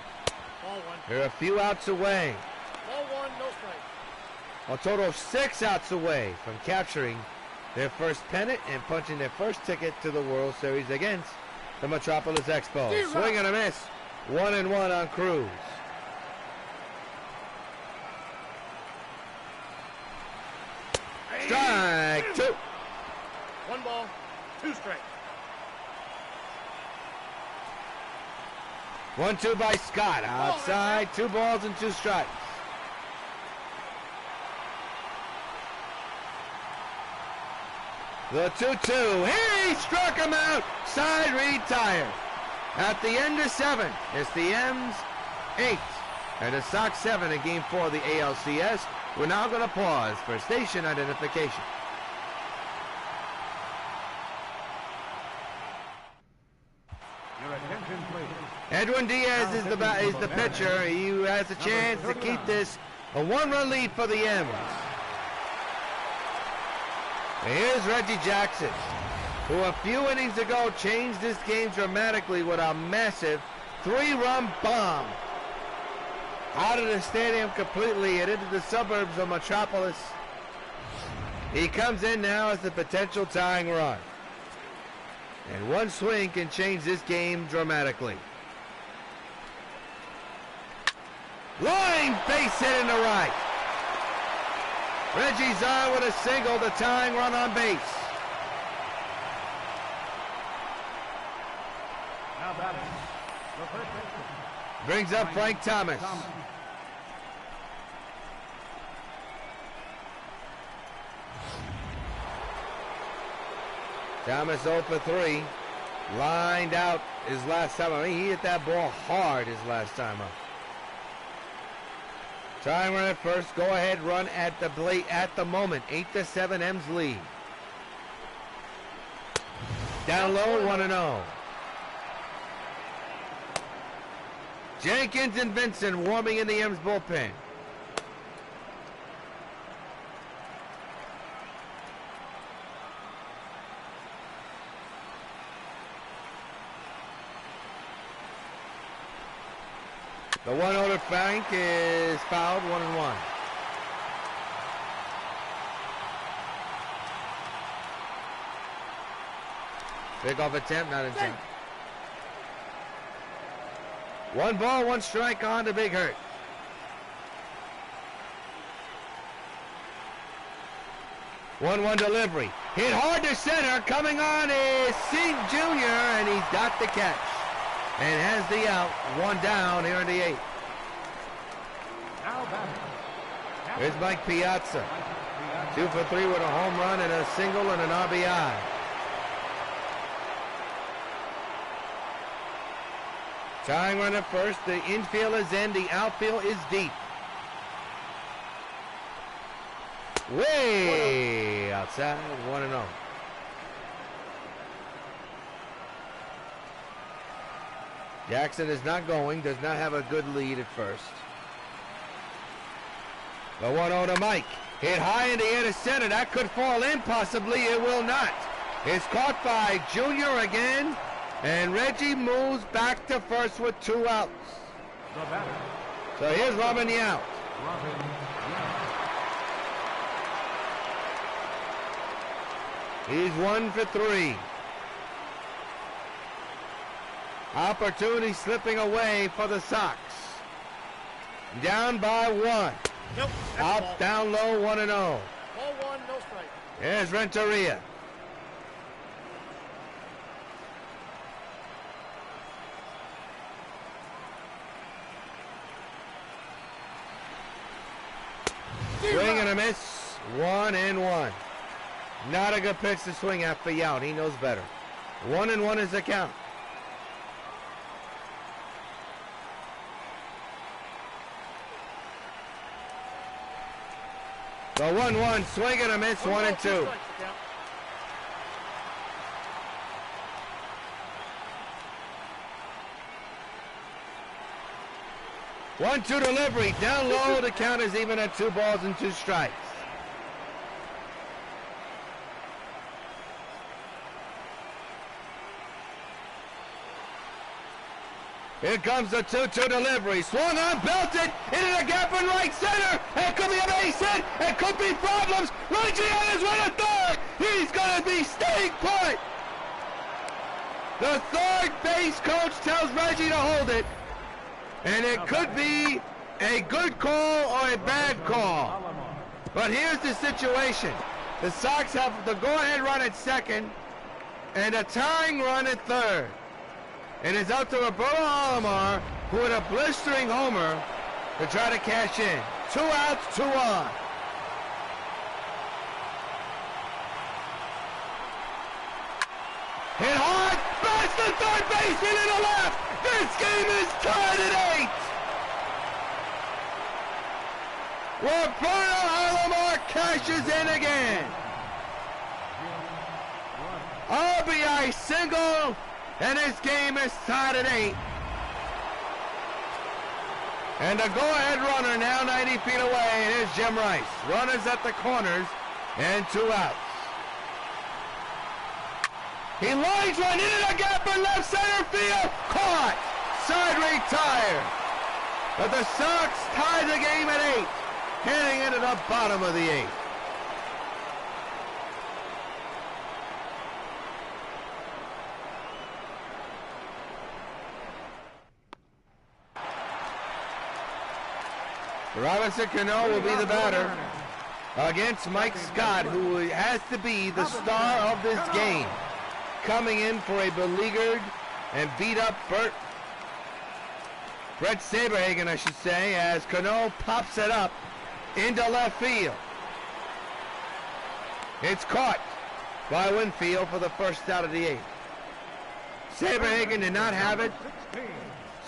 They're a few outs away. Ball 1, no strike. A total of 6 outs away from capturing their first pennant and punching their first ticket to the World Series against the Metropolis Expos. Swing and a miss. 1-1 on Cruz. Strike 2. 1 ball, 2 strikes. 1-2 by Scott. Outside, 2 balls and 2 strikes. The 2-2. He struck him out. Side retired. At the end of 7, it's the M's 8 and the Sox 7 in Game 4 of the A.L.C.S. We're now going to pause for station identification. Your attention, please. Edwin Diaz is the pitcher. He has a chance to keep this a 1-run lead for the M's. And here's Reggie Jackson, who a few innings ago changed this game dramatically with a massive 3-run bomb out of the stadium completely and into the suburbs of Metropolis. He comes in now as the potential tying run. And one swing can change this game dramatically. Line base hit in the right. Reggie's on with a single, the tying run on base. Brings up Frank Thomas. Thomas 0 for 3. Lined out his last time. I mean, he hit that ball hard his last time up. Tying run at first. Go ahead run at the plate at the moment. 8-7 M's lead. Down low, 1-0. Jenkins and Vincent warming in the M's bullpen. The 1-0 to Frank is fouled, 1-1. Pickoff attempt, not in time. 1 ball, 1 strike on to Big Hurt. One delivery. Hit hard to center. Coming on is Sink Jr. and he's got the catch. And has the out. 1 down here in the 8th. Here's Mike Piazza. 2 for 3 with a home run and a single and an RBI. Tying run at first. The infield is in. The outfield is deep. Way outside. 1-0. Jackson is not going. Does not have a good lead at first. The 1-0 to Mike. Hit high in the air to center. That could fall in possibly. It will not. It's caught by Junior again. And Reggie moves back to first with 2 outs. So here's Robin Yount. He's 1 for 3. Opportunity slipping away for the Sox. Down by 1. Nope. Out, down low, 1-0. Ball 1, no strike. Here's Renteria. Swing and a miss. 1-1. Not a good pitch to swing at for Yount. He knows better. 1-1 is the count. The 1-1 swing and a miss. 1-2. 1-2 delivery. Down low. The count is even at 2 balls and 2 strikes. Here comes the 2-2 delivery. Swung on, belted, into the gap in right center. It could be a base hit. It could be problems. Reggie on his way to third. He's going to be staying put. The third base coach tells Reggie to hold it. And it could be a good call or a bad call. But here's the situation. The Sox have the go-ahead run at second and a tying run at third. It is up to Roberto Alomar, who had a blistering homer, to try to cash in. 2 outs, 2 on. Hit hard, past the third baseman to the left. This game is tied at 8. Roberto Alomar cashes in again. RBI single. And this game is tied at 8. And the go-ahead runner now 90 feet away. And here's Jim Rice. Runners at the corners and 2 outs. He lines one into the gap in left center field. Caught. Side retired. But the Sox tie the game at 8. Heading into the bottom of the 8th. Robinson Cano will be the batter against Mike Scott, who has to be the star of this game. Coming in for a beleaguered and beat up Bert Fred Saberhagen, I should say, as Cano pops it up into left field. It's caught by Winfield for the first out of the 8th. Saberhagen did not have it.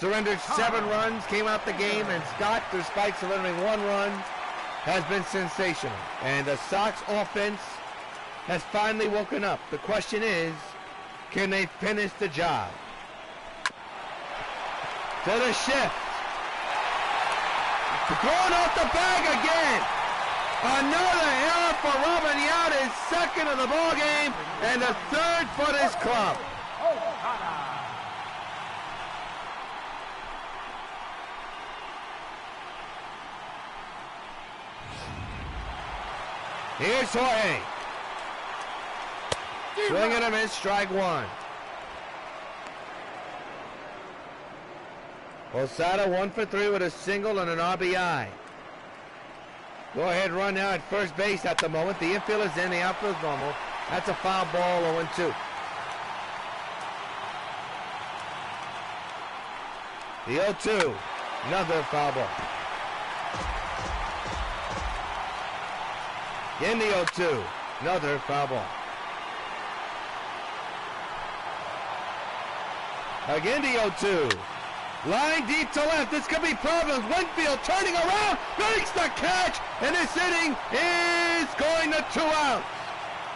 Surrendered 7 runs, came out the game, and Scott, despite surrendering 1 run, has been sensational. And the Sox offense has finally woken up. The question is, can they finish the job? To the shift. Thrown off the bag again. Another error for Robin Yount, his second of the ball game, and the 3rd for this club. Here's Jorge. Swing and a miss, strike 1. Posada 1 for 3 with a single and an RBI. Go ahead run now at first base at the moment. The infield is in, the outfield is normal. That's a foul ball, 0-2. The 0-2, another foul ball. In the 0-2, another foul ball. Again the 0-2. Line deep to left. This could be problems. Winfield turning around, makes the catch, and this inning is going to 2 outs.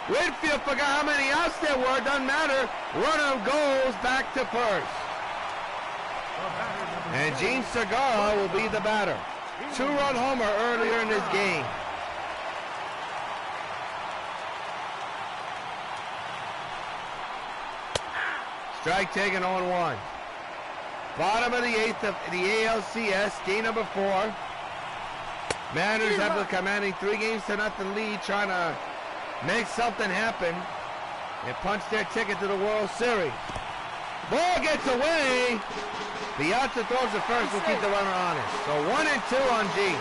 Winfield forgot how many outs there were. Doesn't matter. Runner goes back to first. And Gene Segura will be the batter. 2-run homer earlier in this game. Strike taken 0-1. Bottom of the 8th of the A.L.C.S, game number 4. Mariners have the commanding 3-0 lead, trying to make something happen and punch their ticket to the World Series. Ball gets away. The out that throws it first will keep the runner honest. So 1 and 2 on G.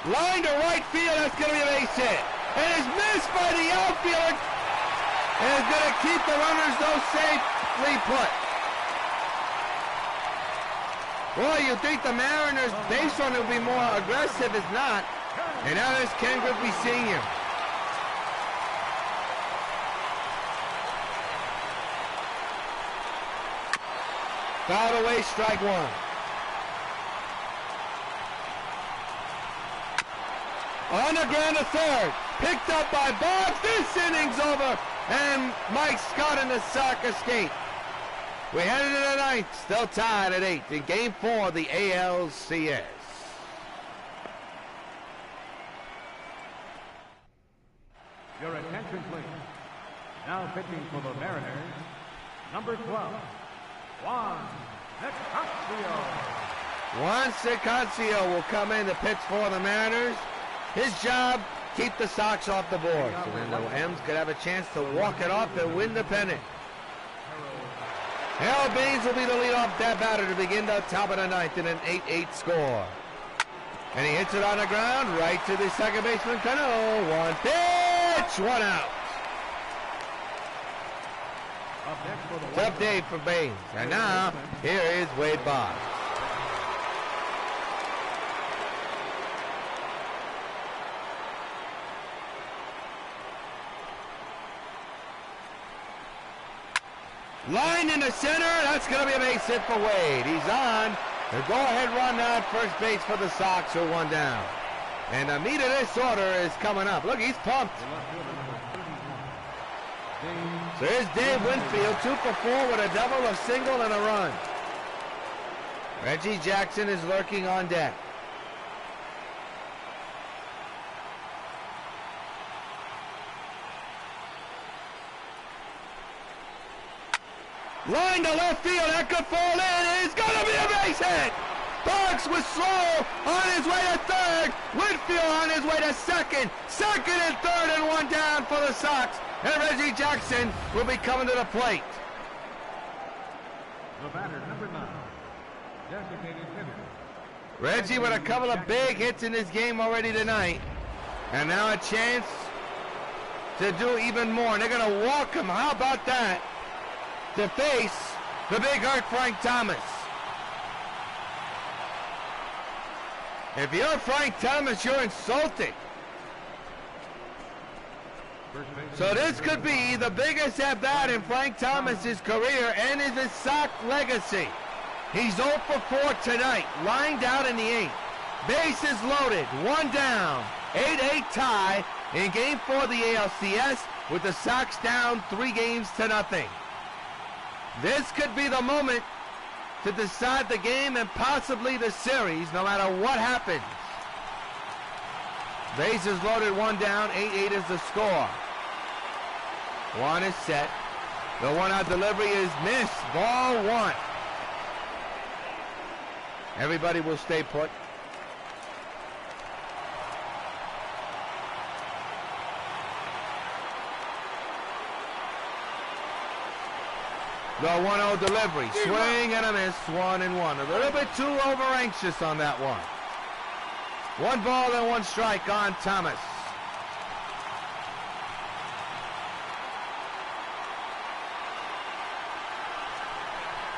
Line to right field, that's going to be a base hit. And it's missed by the outfielder. And is going to keep the runners, though, safely put. Boy, you think the Mariners' base runner will be more aggressive. It's not. And now there's Ken Griffey Sr. Fouled away, strike 1. On the ground to third. Picked up by Boggs. This inning's over. And Mike Scott and the Sox escape. We headed to the 9th. Still tied at 8 in game 4 of the A.L.C.S. Your attention, please. Now pitching for the Mariners, number 12, WON MLB. Juan Secancio will come in to pitch for the Mariners. His job, keep the Sox off the board. So then the M's could have a chance to walk it off and win the pennant. Harold Baines will be the leadoff batter to begin the top of the 9th in an 8-8 score. And he hits it on the ground right to the second baseman, Cano. 1 pitch, 1 out. Tough day for Baines. And now, here is Wade Boggs. Line in the center, that's going to be a base hit for Wade. He's on. The go-ahead run now at first base for the Sox, who are 1 down. And the meat of this order is coming up. Look, he's pumped. So here's Dave Winfield, 2 for 4 with a double, a single, and a run. Reggie Jackson is lurking on deck. Line to left field, that could fall in. It's going to be a base hit. Boggs was slow on his way to third. Winfield on his way to second. Second and third and 1 down for the Sox. And Reggie Jackson will be coming to the plate. The batter, number 9, designated hitter. Reggie with a couple of big hits in this game already tonight. And now a chance to do even more. And they're going to walk him. How about that? to face the big hurt Frank Thomas. If you're Frank Thomas, you're insulted. So this could be the biggest at-bat in Frank Thomas's career and is his Sox legacy. He's 0 for 4 tonight, lined out in the 8th. Bases loaded, 1 down, 8-8 tie in Game 4 of the ALCS with the Sox down 3-0. This could be the moment to decide the game and possibly the series, no matter what happens. Bases loaded, 1 down, 8-8 is the score. One is set. The one-out delivery is missed. Ball 1. Everybody will stay put. The 1-0 delivery. Swing and a miss. 1-1. A little bit too over-anxious on that one. 1 ball and 1 strike on Thomas.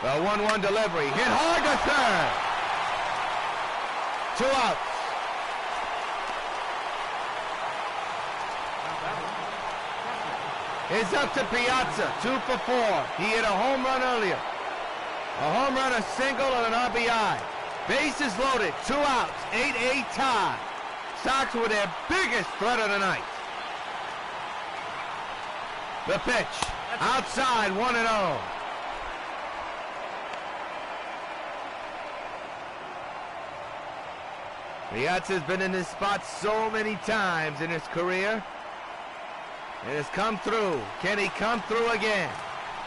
The 1-1 delivery. Hit hard to third. 2 outs. It's up to Piazza, 2 for 4. He hit a home run earlier. A home run, a single, and an RBI. Bases loaded, 2 outs, 8-8 tie. Sox were their biggest threat of the night. The pitch, outside, 1-0. Piazza's been in this spot so many times in his career. It has come through. Can he come through again?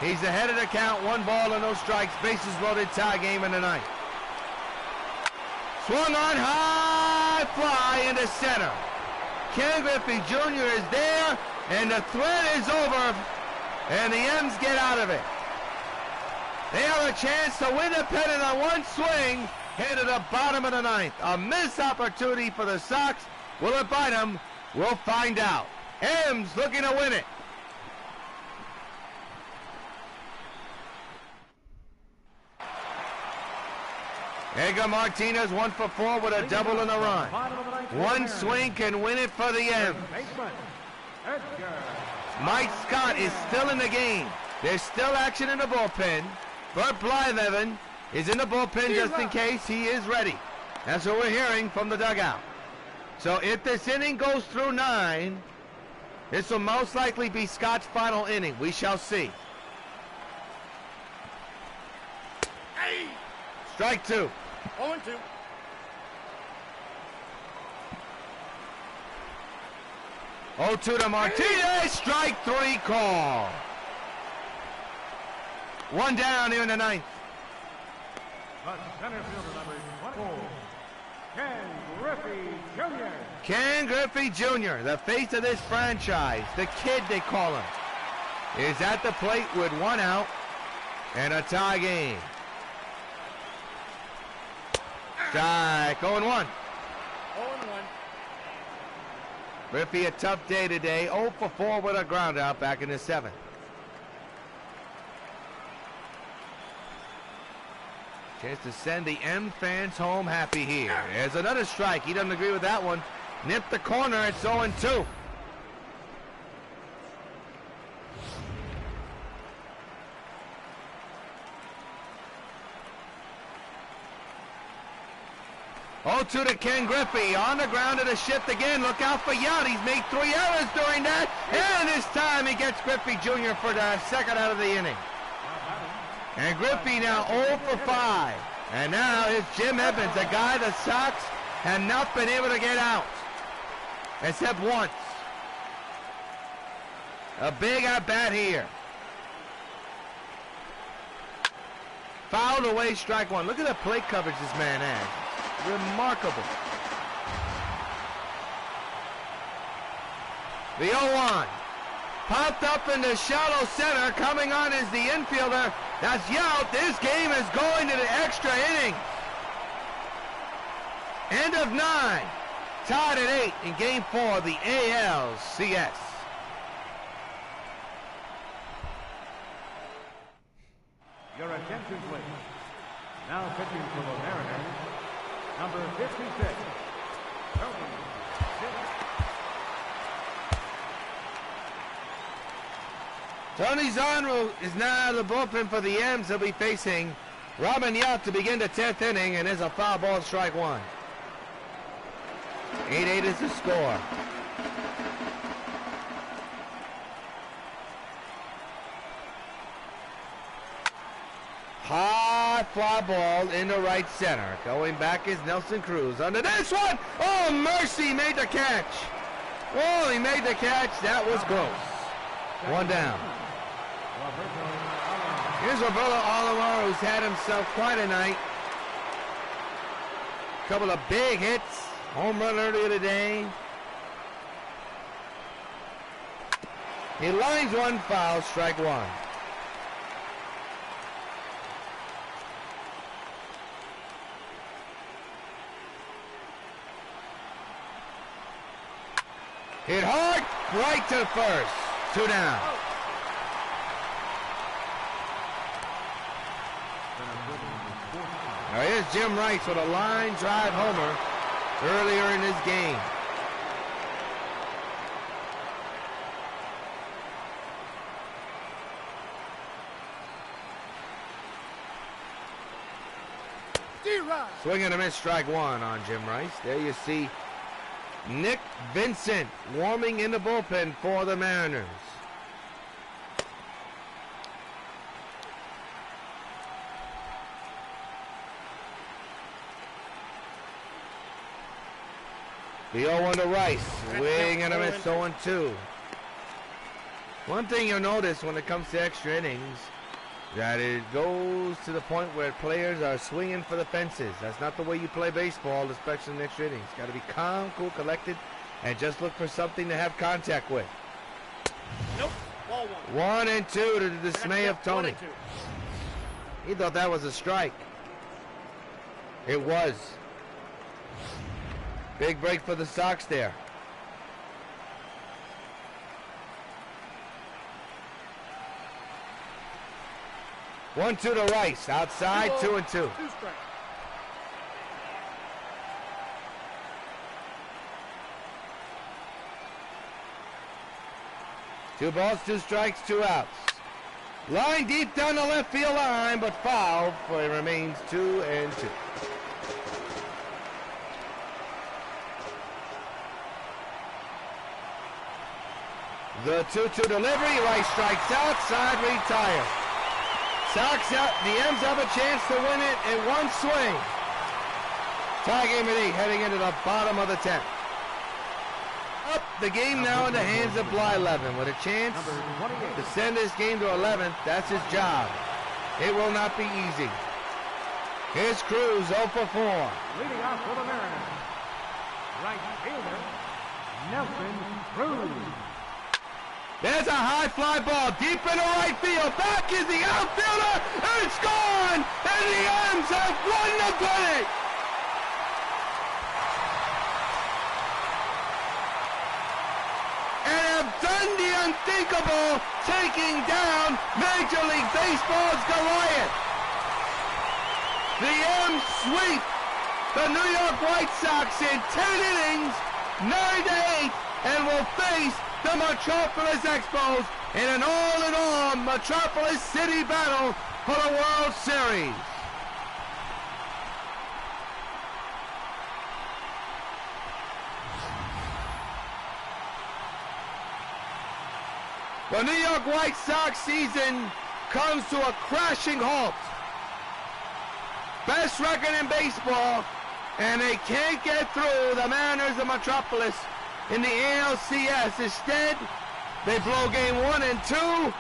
He's ahead of the count. 1 ball and no strikes. Bases loaded. Tie game in the 9th. Swung on high fly into center. Ken Griffey Jr. is there, and the threat is over, and the M's get out of it. They have a chance to win the pennant on 1 swing. Head to the bottom of the 9th. A missed opportunity for the Sox. Will it bite them? We'll find out. M's looking to win it. Edgar Martinez 1 for 4 with a double and a run. 1 swing can win it for the M's. Mike Scott is still in the game. There's still action in the bullpen. Bert Blyleven is in the bullpen just in case. He is ready. That's what we're hearing from the dugout. So if this inning goes through 9, this will most likely be Scott's final inning. We shall see. Strike 2. 0-2. Oh, 2 to Martinez. Strike 3 call. 1 down here in the 9th. The center fielder, number 24, Ken Griffey Jr. Ken Griffey Jr., the face of this franchise, the kid they call him, is at the plate with 1 out and a tie game. Strike, 0-1. 0-1. Griffey, a tough day today, 0 for 4 with a ground out back in the 7th. Chance to send the M fans home happy here. There's another strike. He doesn't agree with that one. Nipped the corner. It's 0-2. Oh, 2 to Ken Griffey. On the ground to the shift again. Look out for Yount. He's made 3 errors during that. And this time he gets Griffey Jr. for the 2nd out of the inning. And Griffey now 0 for 5. And now it's Jim Evans, a guy the Sox have not been able to get out. Except once. A big at-bat here. Fouled away, strike 1. Look at the plate coverage this man has. Remarkable. The 0-1. Popped up in the shallow center. Coming on is the infielder. That's Yount. This game is going to the extra innings. End of 9. Tied at 8 in Game 4 of the A.L.C.S. Your attention, please. Now pitching for the Mariners, number 56, Tony Zinn. Tony Zinn is now out of the bullpen for the M's. He'll be facing Robin Yount to begin the 10th inning, and there's a foul ball, strike one. 8-8 is the score. High fly ball into right center. Going back is Nelson Cruz. Under this one, oh mercy, made the catch. Oh, he made the catch. That was close. One down. Here's Roberto Alomar, who's had himself quite a night. Couple of big hits. Home run earlier today. He lines one foul, strike one. Hit hard, right to first. Two down. Now here's Jim Rice with a line drive homer earlier in this game. Swing and a miss, strike one on Jim Rice. There you see Nick Vincent warming in the bullpen for the Mariners. The 0-1 to Rice. Swing and a miss, 0-2. One thing you'll notice when it comes to extra innings, that it goes to the point where players are swinging for the fences. That's not the way you play baseball, especially in extra innings. Got to be calm, cool, collected, and just look for something to have contact with. Nope. Ball one. 1-2 to the dismay of Tony. 1-2. He thought that was a strike. It was. Big break for the Sox there. 1-2 to Rice. Outside, 2-2. 2 strikes. Two balls, 2 strikes, 2 outs. Line deep down the left field line, but foul, for it remains 2-2. The 2-2 delivery, Rice strikes out, side retire. Sox out, the M's have a chance to win it in one swing. Tie game at 8, heading into the bottom of the 10th. Up the game now in the hands of Blyleven with a chance to send this game to 11th. That's his job. It will not be easy. Here's Cruz, 0 for 4. Leading off for the Mariners, right fielder, Nelson Cruz. There's a high fly ball deep into right field. Back is the outfielder. It's gone. And the M's have won the pennant. And have done the unthinkable, taking down Major League Baseball's Goliath. The M's sweep the New York White Sox in 10 innings, 9-8, and will face the Metropolis Expos in an all-in-all Metropolis City battle for the World Series. The New York White Sox season comes to a crashing halt. Best record in baseball, and they can't get through the Mariners of Metropolis in the A.L.C.S. Instead, they blow game 1 and 2,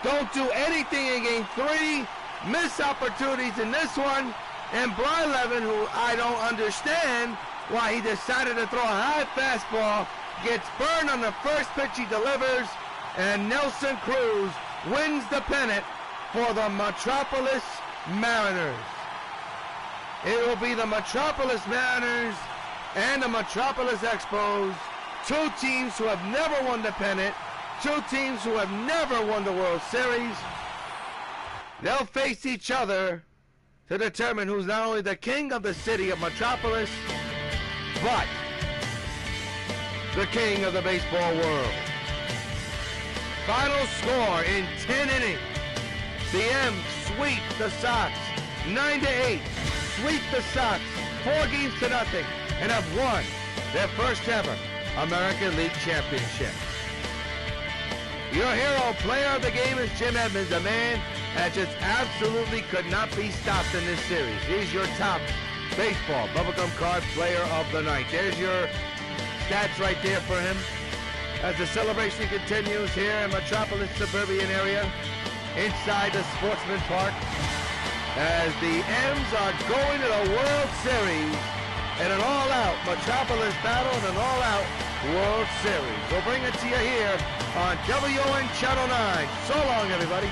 don't do anything in game 3, miss opportunities in this one, and Blyleven, who I don't understand why he decided to throw a high fastball, gets burned on the first pitch he delivers, and Nelson Cruz wins the pennant for the Metropolis Mariners. It will be the Metropolis Mariners and the Metropolis Expos, 2 teams who have never won the pennant, 2 teams who have never won the World Series. They'll face each other to determine who's not only the king of the city of Metropolis, but the king of the baseball world. Final score in 10 innings. The M's sweep the Sox 9-8. Sweep the Sox 4-0, and have won their first ever American League Championship. Your hero player of the game is Jim Edmonds, a man that just absolutely could not be stopped in this series. He's your top baseball bubblegum card player of the night. There's your stats right there for him. As the celebration continues here in Metropolis suburban area, inside the Sportsman Park, as the M's are going to the World Series in an all-out Metropolis battle and an all-out World Series. We'll bring it to you here on W.O.N. Channel 9. So long, everybody.